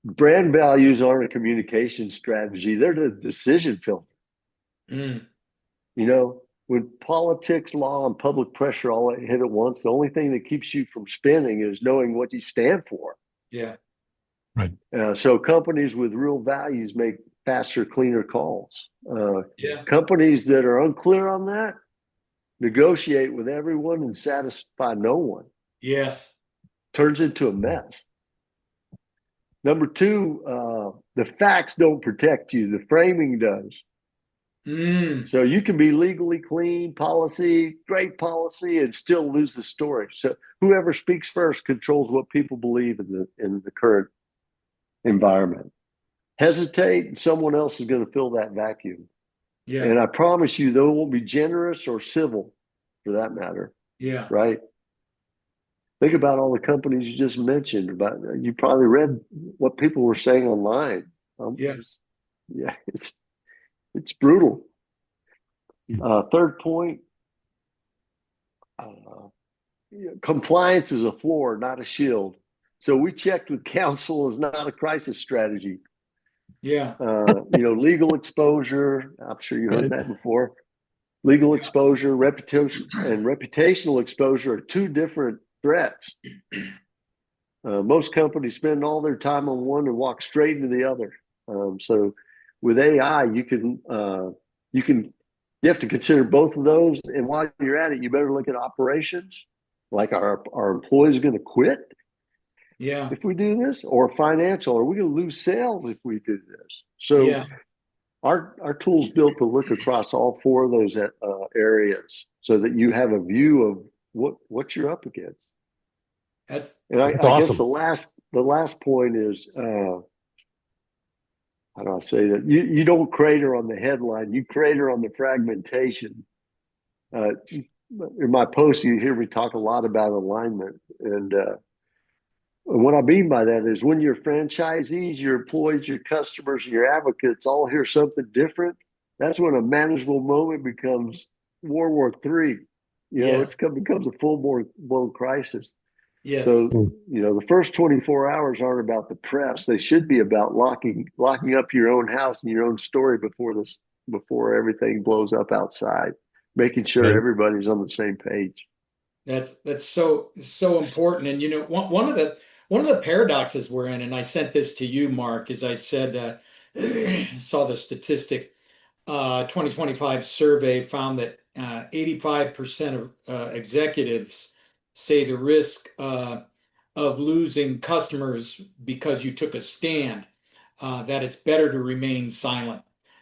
Brand values aren't a communication strategy; they're the decision filter. Mm. When politics, law, and public pressure all hit at once, the only thing that keeps you from spinning is knowing what you stand for. Yeah. Right. So companies with real values make faster, cleaner calls. Yeah. Companies that are unclear on that negotiate with everyone and satisfy no one. Yes. Turns into a mess. Number two, the facts don't protect you. The framing does. Mm. So you can be legally clean, great policy, and still lose the story. So whoever speaks first controls what people believe in the current environment. Hesitate, and someone else is going to fill that vacuum. Yeah. And I promise you, they won't be generous or civil, for that matter. Yeah. Right? Think about all the companies you just mentioned. You probably read what people were saying online. Yeah. It's brutal. Third point, compliance is a floor, not a shield. So we checked with counsel is not a crisis strategy. Yeah. Legal exposure. I'm sure you heard Right. that before. Legal exposure, reputation, and reputational exposure are two different threats. Most companies spend all their time on one and walk straight into the other. So with AI, you have to consider both of those. And while you're at it, you better look at operations, like our employees are going to quit if we do this, or financial, are we going to lose sales if we do this? So Yeah. our tool's built to look across all four of those areas so that you have a view of what you're up against. That's And That's I guess awesome. the last point is, how do I say that? You don't crater on the headline, you crater on the fragmentation. In my post, you hear me talk a lot about alignment. And what I mean by that is when your franchisees, your employees, your customers, and your advocates all hear something different, that's when a manageable moment becomes World War III. yes. It becomes a full-blown crisis. Yes. So, the first 24 hours aren't about the press. They should be about locking up your own house and your own story before everything blows up outside, making sure Right. everybody's on the same page. That's so important. And one of the paradoxes we're in, and I sent this to you, Mark, is I said saw the statistic 2025 survey found that 85% of executives say the risk of losing customers because you took a stand, that it's better to remain silent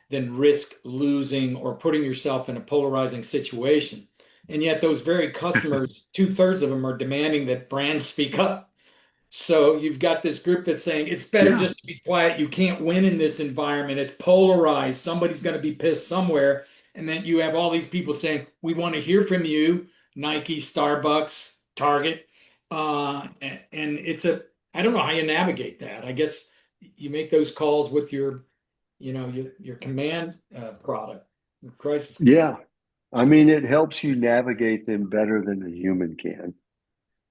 than risk losing or putting yourself in a polarizing situation. And yet, those very customers, two-thirds of them are demanding that brands speak up. So you've got this group that's saying it's better Yeah. just to be quiet. You can't win in this environment. It's polarized. Somebody's going to be pissed somewhere. And then you have all these people saying, we want to hear from you. Nike, Starbucks, Target. And it's I don't know how you navigate that. I guess you make those calls with your command product, crisis command. Yeah. I mean, it helps you navigate them better than a human can.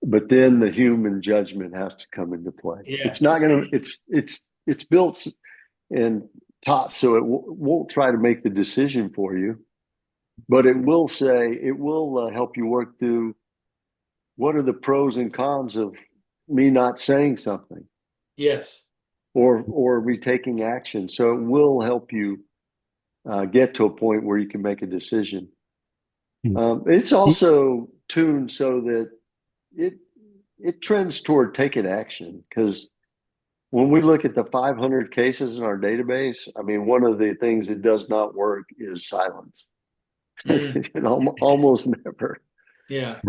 But then the human judgment has to come into play. Yeah. It's not going to, it's built and taught so it won't try to make the decision for you, but it will help you work through what are the pros and cons of me not saying something Yes. or me taking action. So it will help you get to a point where you can make a decision. It's also tuned so that it it trends toward taking action because when we look at the 500 cases in our database, I mean, one of the things that does not work is silence. Mm, Almost never. yeah.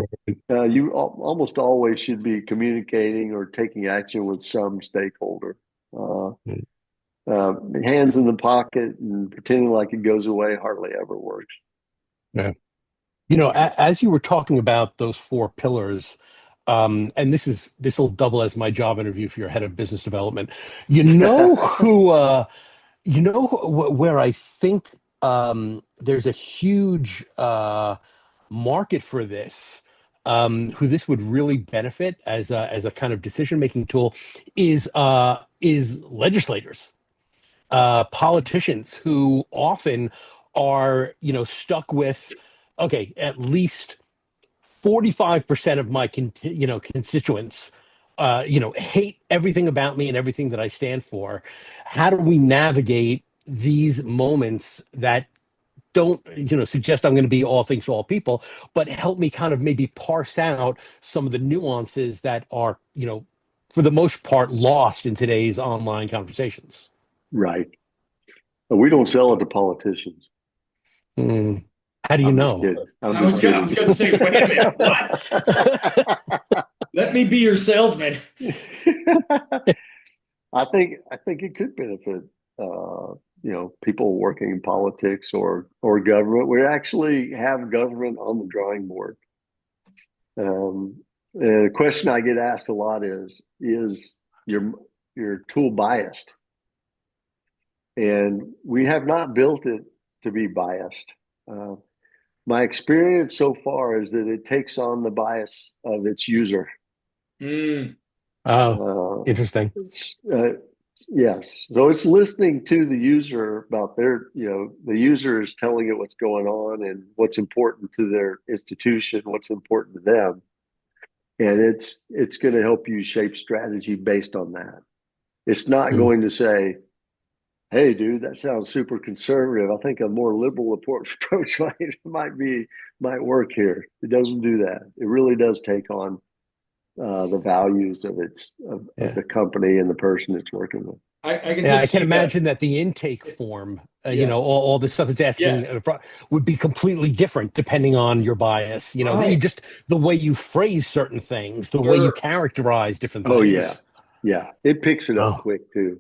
You almost always should be communicating or taking action with some stakeholder. Uh, Hands in the pocket and pretending like it goes away hardly ever works. Yeah. You know, as you were talking about those four pillars, and this will double as my job interview for your head of business development. You know who, where I think there's a huge market for this, who this would really benefit as a kind of decision making tool is legislators, politicians who often are stuck with, okay, at least 45% of my constituents hate everything about me and everything that I stand for. How do we navigate these moments that don't suggest I'm going to be all things to all people, but help me kind of maybe parse out some of the nuances that are for the most part lost in today's online conversations. Right. But we don't sell it to politicians. Hmm. How do you I'm just know? kidding. I'm I was just gonna, I kidding. was gonna say, wait a minute, what? Let me be your salesman. I think it could benefit people working in politics or government. We actually have government on the drawing board. And the question I get asked a lot is your tool biased? And we have not built it to be biased. Uh, my experience so far is that it takes on the bias of its user. Mm, Oh, Uh, interesting. uh, yes. So it's listening to the user about the user is telling it what's going on and what's important to their institution, what's important to them. And it's going to help you shape strategy based on that. It's not Hmm. going to say, hey, dude, that sounds super conservative. I think a more liberal approach might work here. It doesn't do that. It really does take on the values of Yeah. the company and the person it's working with. I can Yeah, I just can see that. imagine that the intake form, Yeah. all the stuff it's Yeah. asking would be completely different depending on your bias. Right. Just the way you phrase certain things, the way you Sure. characterize different Oh yeah, things. yeah. It picks it up Oh, quick too.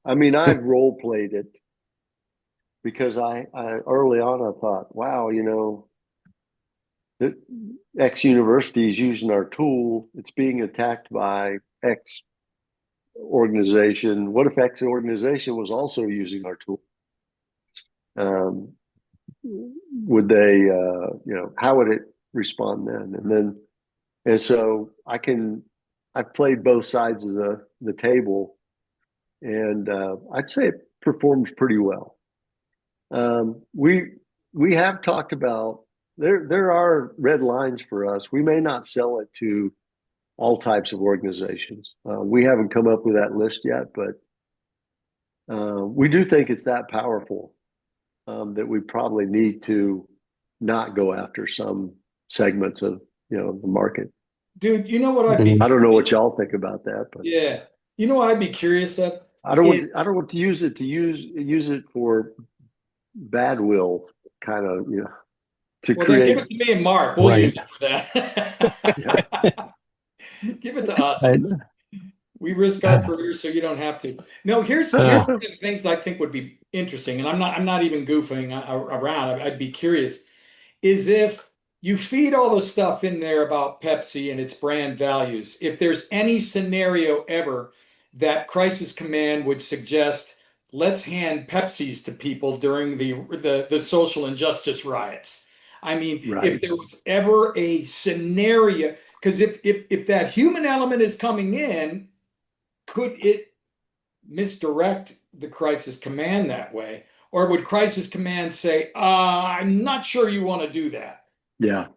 I mean, I've role played it because I early on I thought, wow, that X university is using our tool. It's being attacked by X organization. What if X organization was also using our tool? Um, would they, how would it respond then? And so I've played both sides of the table, and I'd say it performs pretty well. We have talked about there are red lines for us. We may not sell it to all types of organizations. We haven't come up with that list yet, but we do think it's that powerful that we probably need to not go after some segments of the market. Dude, you know what I'd be mm, I don't know what curious? y'all think about that, but Yeah. You know what I'd be curious of? It I don't want to use it for bad will kind of to Well, then give create. it to me and Mark. We'll use right. it for Yeah, that. Give it to us. I, We risk our careers so you don't have to. No, here's oh, one of the things that I think would be interesting, and I'm not even goofing around. I'd be curious is if you feed all the stuff in there about Pepsi and its brand values. If there's any scenario ever that Crisis Command would suggest, let's hand Pepsis to people during the social injustice riots. I mean, if Right. there was ever a scenario, because if that human element is coming in, could it misdirect the Crisis Command that way? Or would Crisis Command say, I'm not sure you want to do that? Yeah.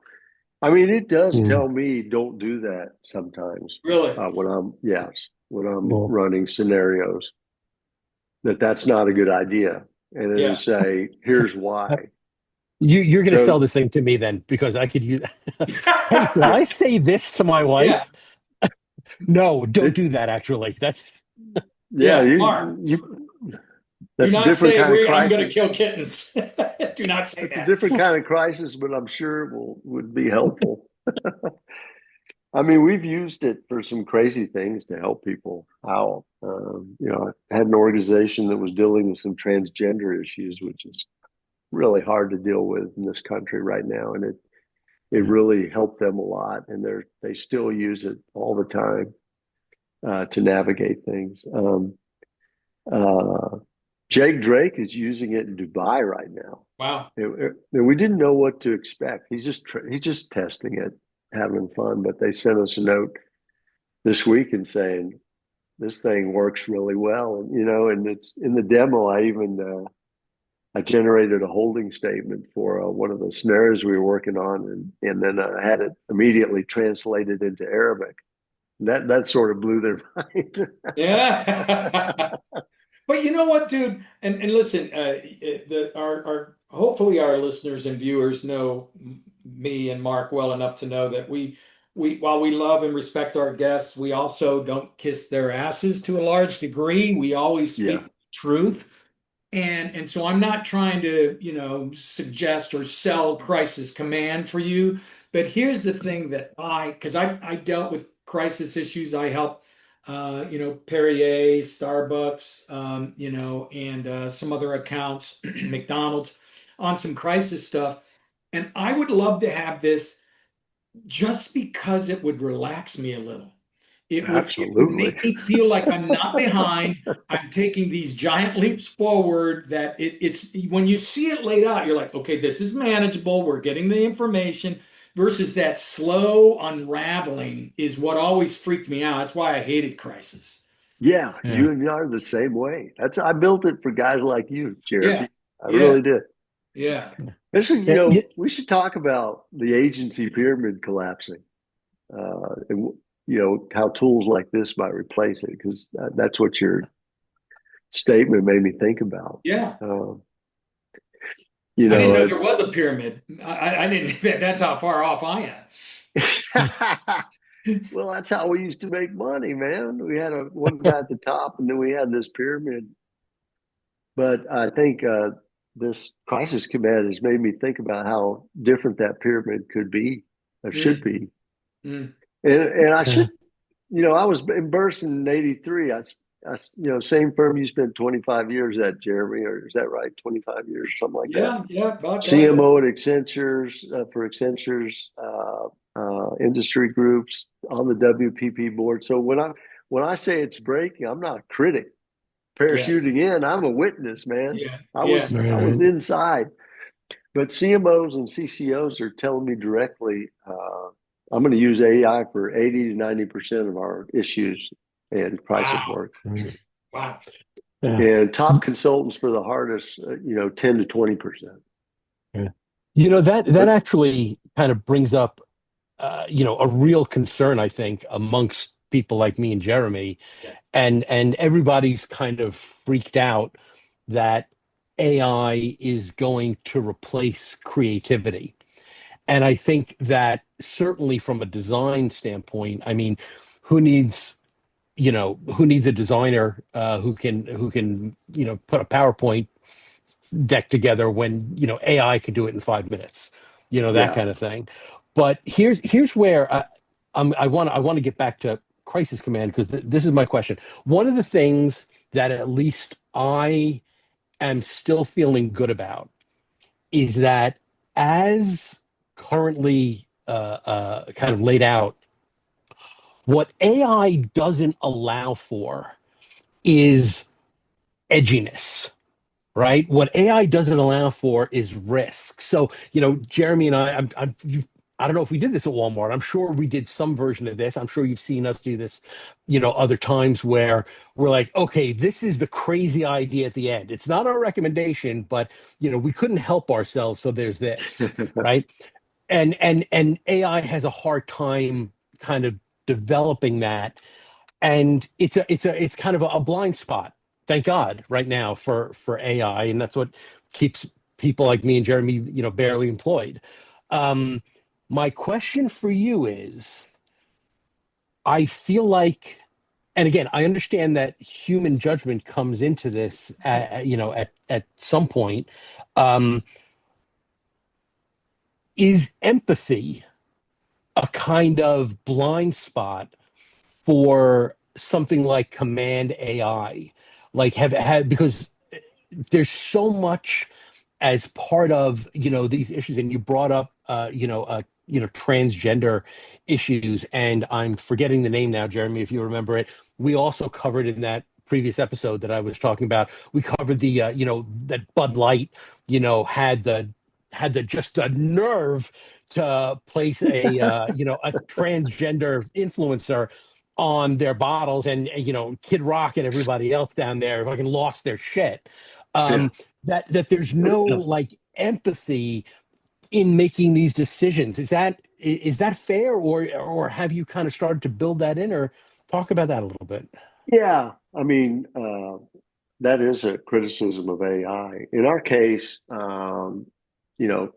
I mean, it does Mm. tell me don't do that sometimes Really? when I'm Well, running scenarios that's not a good idea. And it'll Yeah. say, here's why. you're going to So, sell this thing to me then because I could use. Hey, can yeah, I say this to my Yeah. wife? No, don't it, do that. Actually, that's yeah, Yeah. Mark, do that's a not different say kind of I'm going to crisis. kill kittens. Do not say That's a that. different kind of crisis, but I'm sure would be helpful. I mean, we've used it for some crazy things to help people out. I had an organization that was dealing with some transgender issues, which is really hard to deal with in this country right now, and it really helped them a lot, and they still use it all the time to navigate things. Uh, Jake Drake is using it in Dubai right now. Wow. We didn't know what to expect. He's just testing it, having fun. But they sent us a note this week and saying this thing works really well, and and it's in the demo. I generated a holding statement for one of the snares we were working on, and then I had it immediately translated into Arabic. That sort of blew their mind. Yeah. But you know what, dude? And listen, our hopefully our listeners and viewers know me and Mark well enough to know that we while we love and respect our guests, we also don't kiss their asses to a large degree. We always speak Yeah, the truth. And so I'm not trying to, suggest or sell Crisis Command for you. But here's the thing that because I dealt with crisis issues. I helped, Perrier, Starbucks, and some other accounts, McDonald's, on some crisis stuff. And I would love to have this just because it would relax me a little. It would absolutely. make me feel like I'm not behind. I'm taking these giant leaps forward that it's when you see it laid out, you're like, okay, this is manageable. We're getting the information versus that slow unraveling is what always freaked me out. That's why I hated Crisis. Yeah, yeah. you and me are the same way. I built it for guys like you, Yeah. Jeremy. I Yeah. really did. Yeah. This is, Yeah, yeah, we should talk about the agency pyramid collapsing, and how tools like this might replace it, because that's what your statement made me think about. Yeah. Uh, you I didn't know, know there was a pyramid. I didn't, that's how far off I well, that's how we used to make money, man. We had one guy at the top, and then we had this pyramid. But I think this crisis command has made me think about how different that pyramid could be or should am. be. Mm. And I yeah. should, I was in Burson in '83. Same firm you spent 25 years at, Jeremy, or is that right? 25 years, something like that. Yeah. Yeah. About that. Yeah. CMO at Accenture's for Accenture's industry groups on the WPP board. So when I say it's breaking, I'm not a critic Yeah. parachuting in. I'm a witness, man. Yeah. I Yeah. was Right, I was right. inside, but CMOs and CCOs are telling me directly, I'm going to use AI for 80 to 90% of our issues and crisis Wow. work, Right. Wow. Yeah. and top consultants for the hardest, 10 to 20%. Yeah. That But actually kind of brings up a real concern, I think, amongst people like me and Jeremy, Yeah. and everybody's kind of freaked out that AI is going to replace creativity. And I think that certainly from a design standpoint, I mean, who needs, who needs a designer who can put a PowerPoint deck together when AI can do it in 5 minutes, that yeah, kind of thing. But here's where I want to get back to Crisis Command because this is my question. One of the things that at least I am still feeling good about is that as currently kind of laid out, what AI doesn't allow for is edginess, right? What AI doesn't allow for is risk. So, Jeremy and I don't know if we did this at Walmart. I'm sure we did some version of this. I'm sure you've seen us do this, other times where we're like, okay, this is the crazy idea at the end. It's not our recommendation, but we couldn't help ourselves, so there's this, right? And AI has a hard time kind of developing that, and it's kind of a blind spot. Thank God right now for AI, and that's what keeps people like me and Jeremy, barely employed. Um, my question for you is, I feel like, and again, I understand that human judgment comes into this, at some point. Um, is empathy a kind of blind spot for something like command AI? Like have because there's so much as part of these issues, and you brought up transgender issues, and I'm forgetting the name now, Jeremy, if you remember it. We also covered in that previous episode that I was talking about. We covered the that Bud Light had the just the nerve to place a transgender influencer on their bottles, and Kid Rock and everybody else down there fucking lost their shit. Yeah. um that there's no like empathy in making these decisions. Is that fair, or have you kind of started to build that in, or talk about that a little bit? Yeah. I mean, that is a criticism of AI. In our case, you know,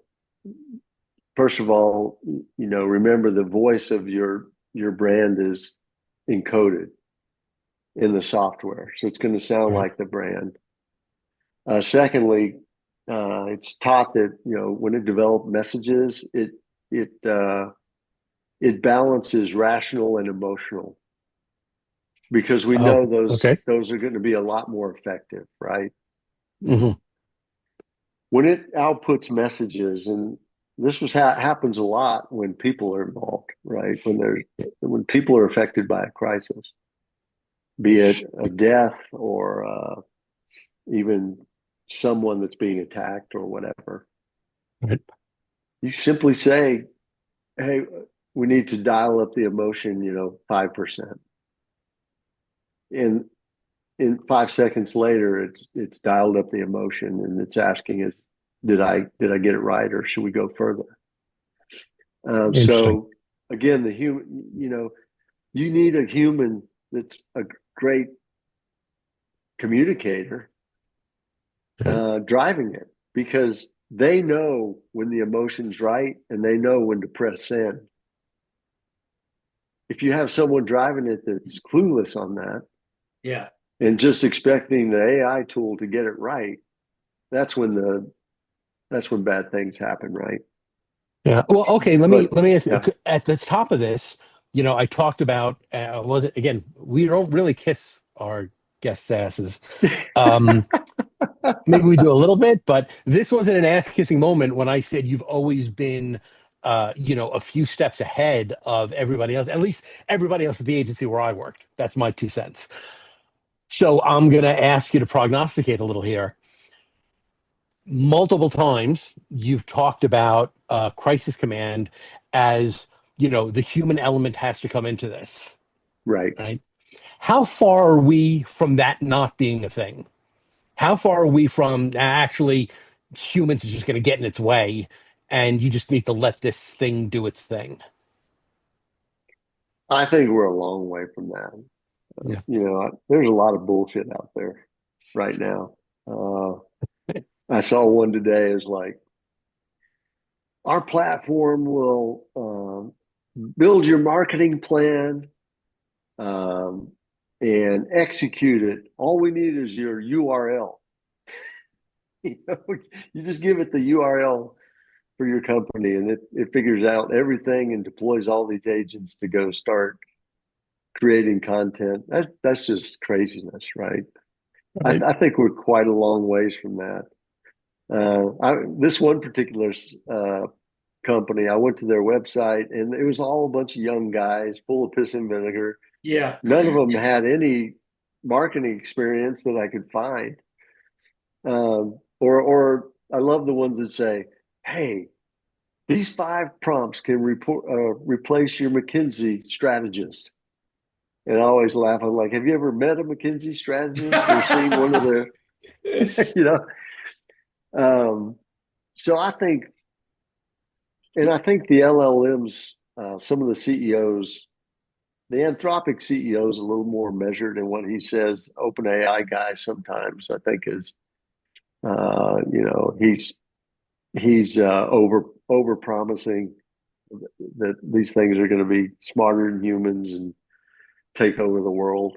first of all, remember the voice of your brand is encoded in the software, so it's going to sound Right. like the brand. Secondly, it's taught that when it develops messages, it it balances rational and emotional because we Oh, know those okay. those are going to be a lot more effective, right? Hmm. When it outputs messages, and this happens a lot when people are involved, right? When people are affected by a crisis, be it a death or even someone that's being attacked or whatever. Right. You simply say, "Hey, we need to dial up the emotion, 5%." And in 5 seconds later, it's dialed up the emotion, and it's asking us, "Did I get it right, or should we go further?" Interesting. So again, the human, you need a human that's a great communicator Right. driving it, because they know when the emotion's right and they know when to press send. If you have someone driving it that's clueless on that Yeah. and just expecting the AI tool to get it right, that's when bad things happen, right? Yeah. Well, okay. Let me But let me ask. yeah, At the top of this, I talked about, was it again? We don't really kiss our guests' asses. Um, Maybe we do a little bit, but this wasn't an ass kissing moment when I said you've always been, a few steps ahead of everybody else, at least everybody else at the agency where I worked. That's my 2 cents. So I'm going to ask you to prognosticate a little here. Multiple times you've talked about crisis command as, the human element has to come into this, right. right? How far are we from that not being a thing? How far are we from actually humans are just going to get in its way, and you just need to let this thing do its thing? I think we're a long way from that. Yeah. There's a lot of bullshit out there right now. Uh, I saw one today is like, our platform will build your marketing plan um, and execute it. All we need is your URL. You know, you just give it the URL for your company, and it figures out everything and deploys all these agents to go start creating content. That's just craziness, right? Right. I think we're quite a long ways from that. This one particular company. I went to their website, and it was all a bunch of young guys full of piss and vinegar. Yeah. None of them had any marketing experience that I could find. Or I love the ones that say, "Hey, these 5 prompts can replace your McKinsey strategist." And I always laugh. I'm like, "Have you ever met a McKinsey strategist or seen one of their, you know?" Um, so I think the LLMs, some of the CEOs, the Anthropic CEO is a little more measured in what he says. OpenAI guy sometimes I think is, he's over promising that these things are going to be smarter than humans and take over the world.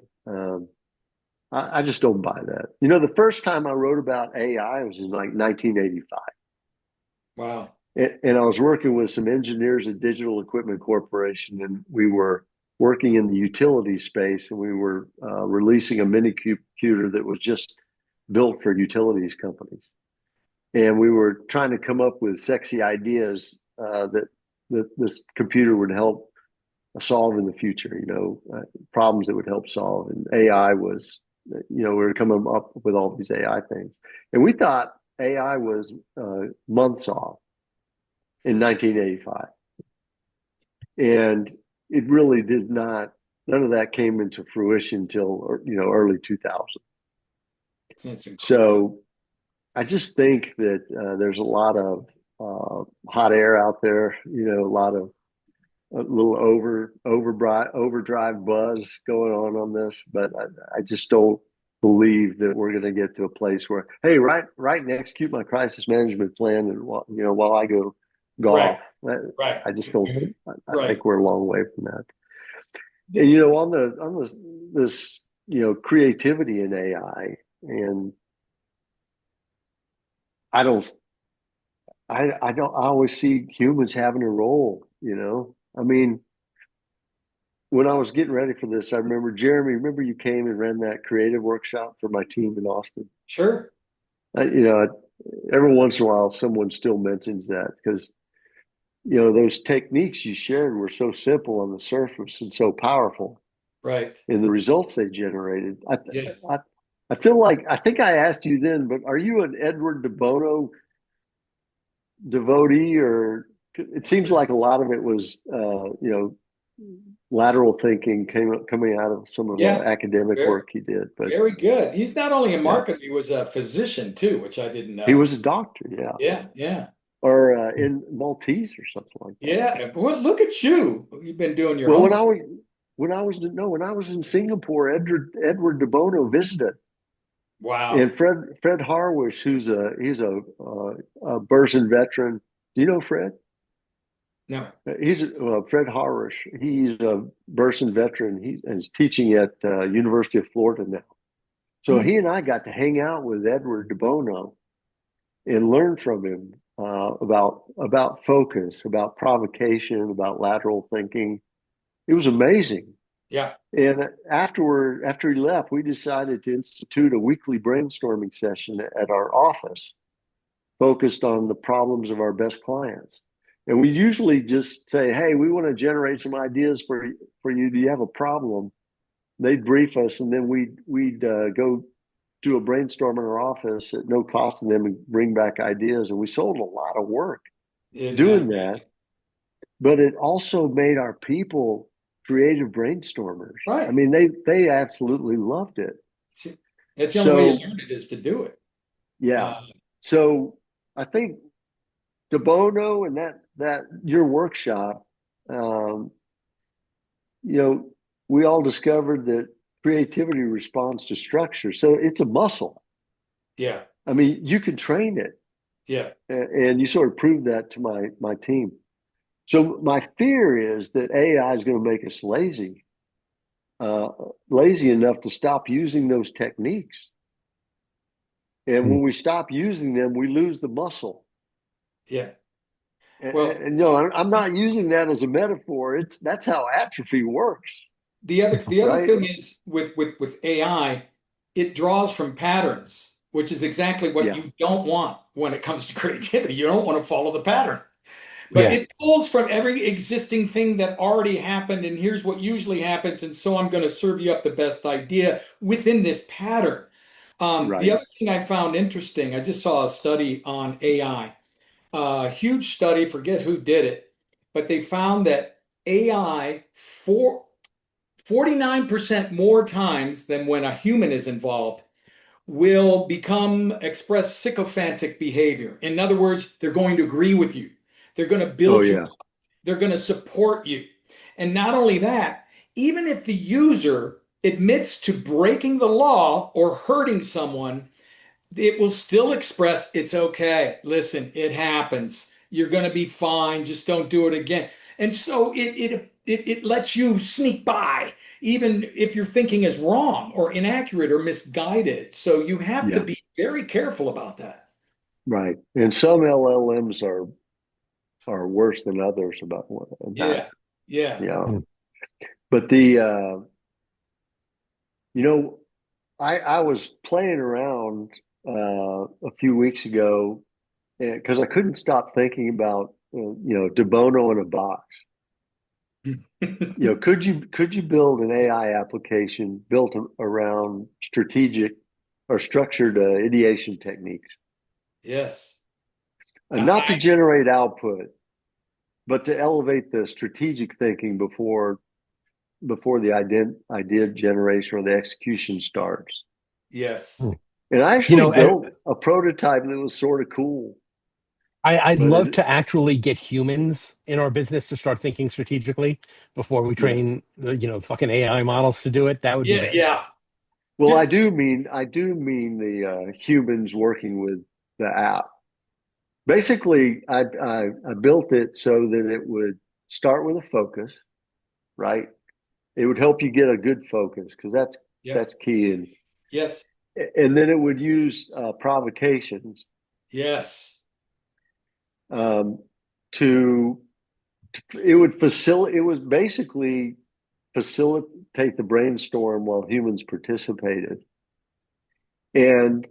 I just don't buy that. The first time I wrote about AI was in like 1985. Wow. And I was working with some engineers at Digital Equipment Corporation, and we were working in the utility space, and we were releasing a mini computer that was just built for utilities companies. And we were trying to come up with sexy ideas that this computer would help solve in the future, problems that would help solve. And AI was, we were coming up with all these AI things. And we thought AI was months off in 1985. And it really did not, none of that came into fruition until, early 2000. It's incredible. So I just think that there's a lot of hot air out there, a lot of a little overdrive buzz going on this, but I just don't believe that we're going to get to a place where, hey, right and execute my crisis management plan, and while I go Right. golf. Right. I just don't. I Right. think we're a long way from that. And this creativity in AI, and I don't I always see humans having a role. I mean, when I was getting ready for this, I remember Jeremy. Remember you came and ran that creative workshop for my team in Austin. Sure. I, you know, every once in a while, someone still mentions that because those techniques you shared were so simple on the surface and so powerful Right. in the results they generated. Yes. I, I feel like I think I asked you then, but are you an Edward de Bono devotee, or it seems like a lot of it was lateral thinking coming out of some of the Yeah. academic Very, work he did. But very good. He's not only a yeah, marketer, he was a physician too, which I didn't he know. was a doctor, yeah, Yeah. Yeah. or in Maltese or something like that. Yeah. And boy, look at you. You've been doing your Well, homework. when I was in Singapore, Edward de Bono visited, Wow. and Fred Harwish, he's a Burson veteran. Do you know Fred? No. He's Fred Harwish. He's a Burson veteran. He is teaching at University of Florida now. So Hmm. he and I got to hang out with Edward de Bono and learn from him about focus, about provocation, about lateral thinking. It was amazing. Yeah. And after he left, we decided to institute a weekly brainstorming session at our office, focused on the problems of our best clients. And we usually just say, "Hey, we want to generate some ideas for you. Do you have a problem?" They'd brief us, and then we'd go do a brainstorm in our office at no cost to them and bring back ideas. And we sold a lot of work Isn't that doing that. amazing? But it also made our people creative brainstormers. I Right. mean, they absolutely loved it. It's, it's the only way you So learn it is to do it. yeah. Uh, So I think De Bono and that your workshop, um, you know, we all discovered that creativity responds to structure. So it's a muscle. yeah. I mean, you can train it, Yeah. and you sort of proved that to my team. So my fear is that AI is going to make us uh, lazy enough to stop using those techniques. And when we stop using them, we lose the muscle. Yeah. And, Well, I'm not using that as a metaphor. That's how atrophy works, the other right? thing is with AI, it draws from patterns, which is exactly what Yeah, you don't want when it comes to creativity. You don't want to follow the pattern But Yeah. it pulls from every existing thing that already happened, and here's what usually happens, and so I'm going to serve you up the best idea within this pattern. The Right. other thing I found interesting, I just saw a study on AI, a huge study, forget who did it, but they found that AI for 49% more times than when a human is involved will express sycophantic behavior. In other words, they're going to agree with you. They're going to Oh build you yeah. up. They're going to support you. And not only that, even if the user admits to breaking the law or hurting someone, it will still express it's okay. Listen, it happens. You're going to be fine. Just don't do it again. And so it lets you sneak by, even if your thinking is wrong or inaccurate or misguided. So you have to Yeah. be very careful about that. Right. And some LLMs are worse than others about that. Yeah. Yeah. Yeah. Mm. But you know, I was playing around a few weeks ago because I couldn't stop thinking about De Bono in a box. Could you build an AI application built around strategic or structured ideation techniques, Yes. and not to I, generate output, but to elevate the strategic thinking before the idea generation or the execution starts. yes. Mm. And I You actually know, built a prototype that was sort of cool, I'd but love to actually get humans in our business to start thinking strategically before we yeah. train fucking AI models to do it. That would be Yeah. Yeah. badass. Well, Did, I do mean the humans working with the app. Basically, I built it so that it would start with a focus, right? It would help you get a good focus because that's yeah. that's key, Yes. and then it would use provocations Yes. um, to it would facilitate. It was basically facilitate the brainstorm while humans participated, and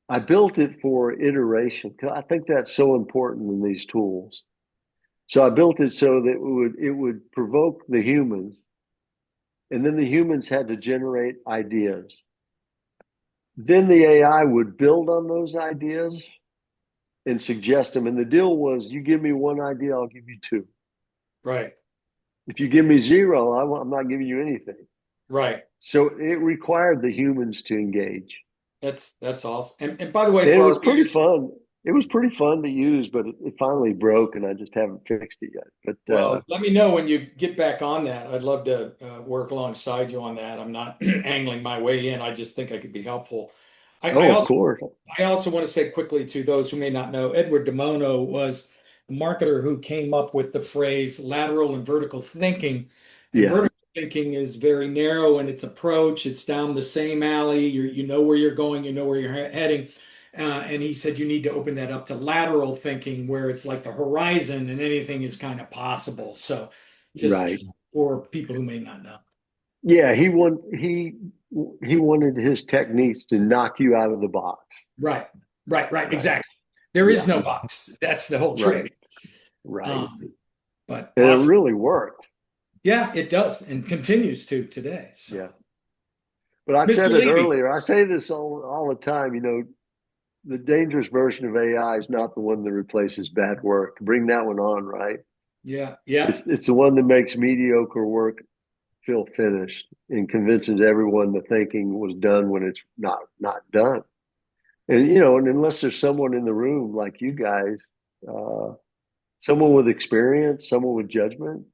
I built it for iteration because I think that's so important in these tools. So I built it so that it would provoke the humans, and then the humans had to generate ideas. Then the AI would build on those ideas and suggest them. And the deal was, you give me one idea, I'll give you two. Right. If you give me zero, I'm not giving you anything. Right. So it required the humans to engage. That's awesome. And by the way, And it for was our pretty readers, fun. It was pretty fun to use, but it finally broke, and I just haven't fixed it yet. But well, let me know when you get back on that. I'd love to work alongside you on that. I'm not angling my way in. I just think I could be helpful. I, I oh, of also course, I also want to say quickly to those who may not know, Edward DeMono was the marketer who came up with the phrase lateral and vertical thinking. And yeah, vertical thinking is very narrow in its approach. It's down the same alley. You know where you're going, you know where you're heading. And he said you need to open that up to lateral thinking, where it's like the horizon and anything is kind of possible. So right. just for people who may not know. Yeah, he wanted his techniques to knock you out of the box. Right, right, Right. exactly. There is Yeah, no box. That's the whole right, trick. right. Um, but And it awesome. really worked. Yeah, it does and continues to today. So, Yeah. But I Mr. said it Levy. earlier. I say this all the time. The dangerous version of AI is not the one that replaces bad work. Bring that one on, right? Yeah, yeah, It's the one that makes mediocre work feel finished and convinces everyone the thinking was done when it's not done. And unless there's someone in the room like you guys, uh, someone with experience, someone with judgment,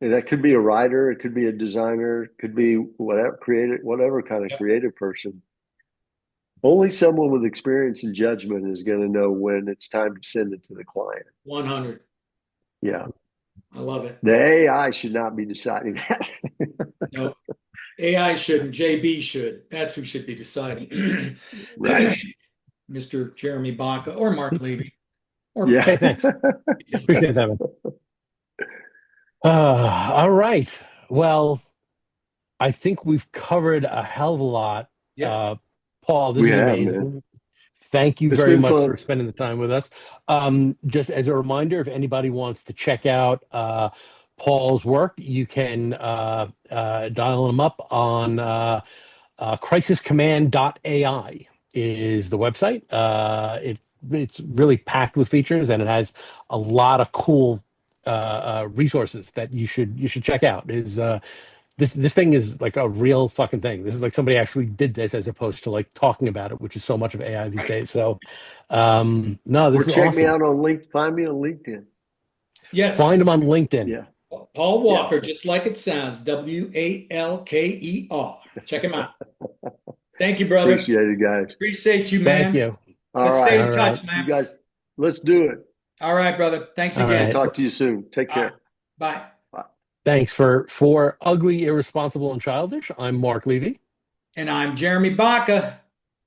and that could be a writer, it could be a designer, it could be whatever kind of yeah. creative person. Only someone with experience and judgment is going to know when it's time to send it to the client. 100. Yeah. I love it. The AI should not be deciding that. No, AI shouldn't. JB should. That's who should be deciding. Right. Mr. Jeremy Baca or Mark Levy or Yeah. Hey, both. thanks. Appreciate that, man. All right. Well, I think we've covered a hell of a lot. Yeah. Uh, Paul, this We is have, man. amazing. Thank you It's very been much for fun. spending the time with us. Just as a reminder, if anybody wants to check out Paul's work, you can dial him up on crisiscommand.ai is the website. It's really packed with features, and it has a lot of cool resources that you should check out. This thing is like a real fucking thing. This is like somebody actually did this as opposed to like talking about it, which is so much of AI these days. So, no, Or this is check me awesome. out on Find me on LinkedIn. Yes. Find him on LinkedIn. Yeah. Paul Yeah. Walker, just like it sounds, Walker. Check him out. Thank you, brother. Appreciate it, guys. Appreciate you, Thank man. you. All Let's right. stay All in right. touch, You man. guys, let's do it. All right, brother. Thanks All We'll again. right. talk to you soon. Take All right. care. Bye. Bye. Thanks for ugly, irresponsible, and childish. I'm Mark Levy, And I'm Jeremy Baca.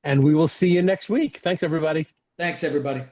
and we will see you next week. Thanks, everybody. Thanks, everybody.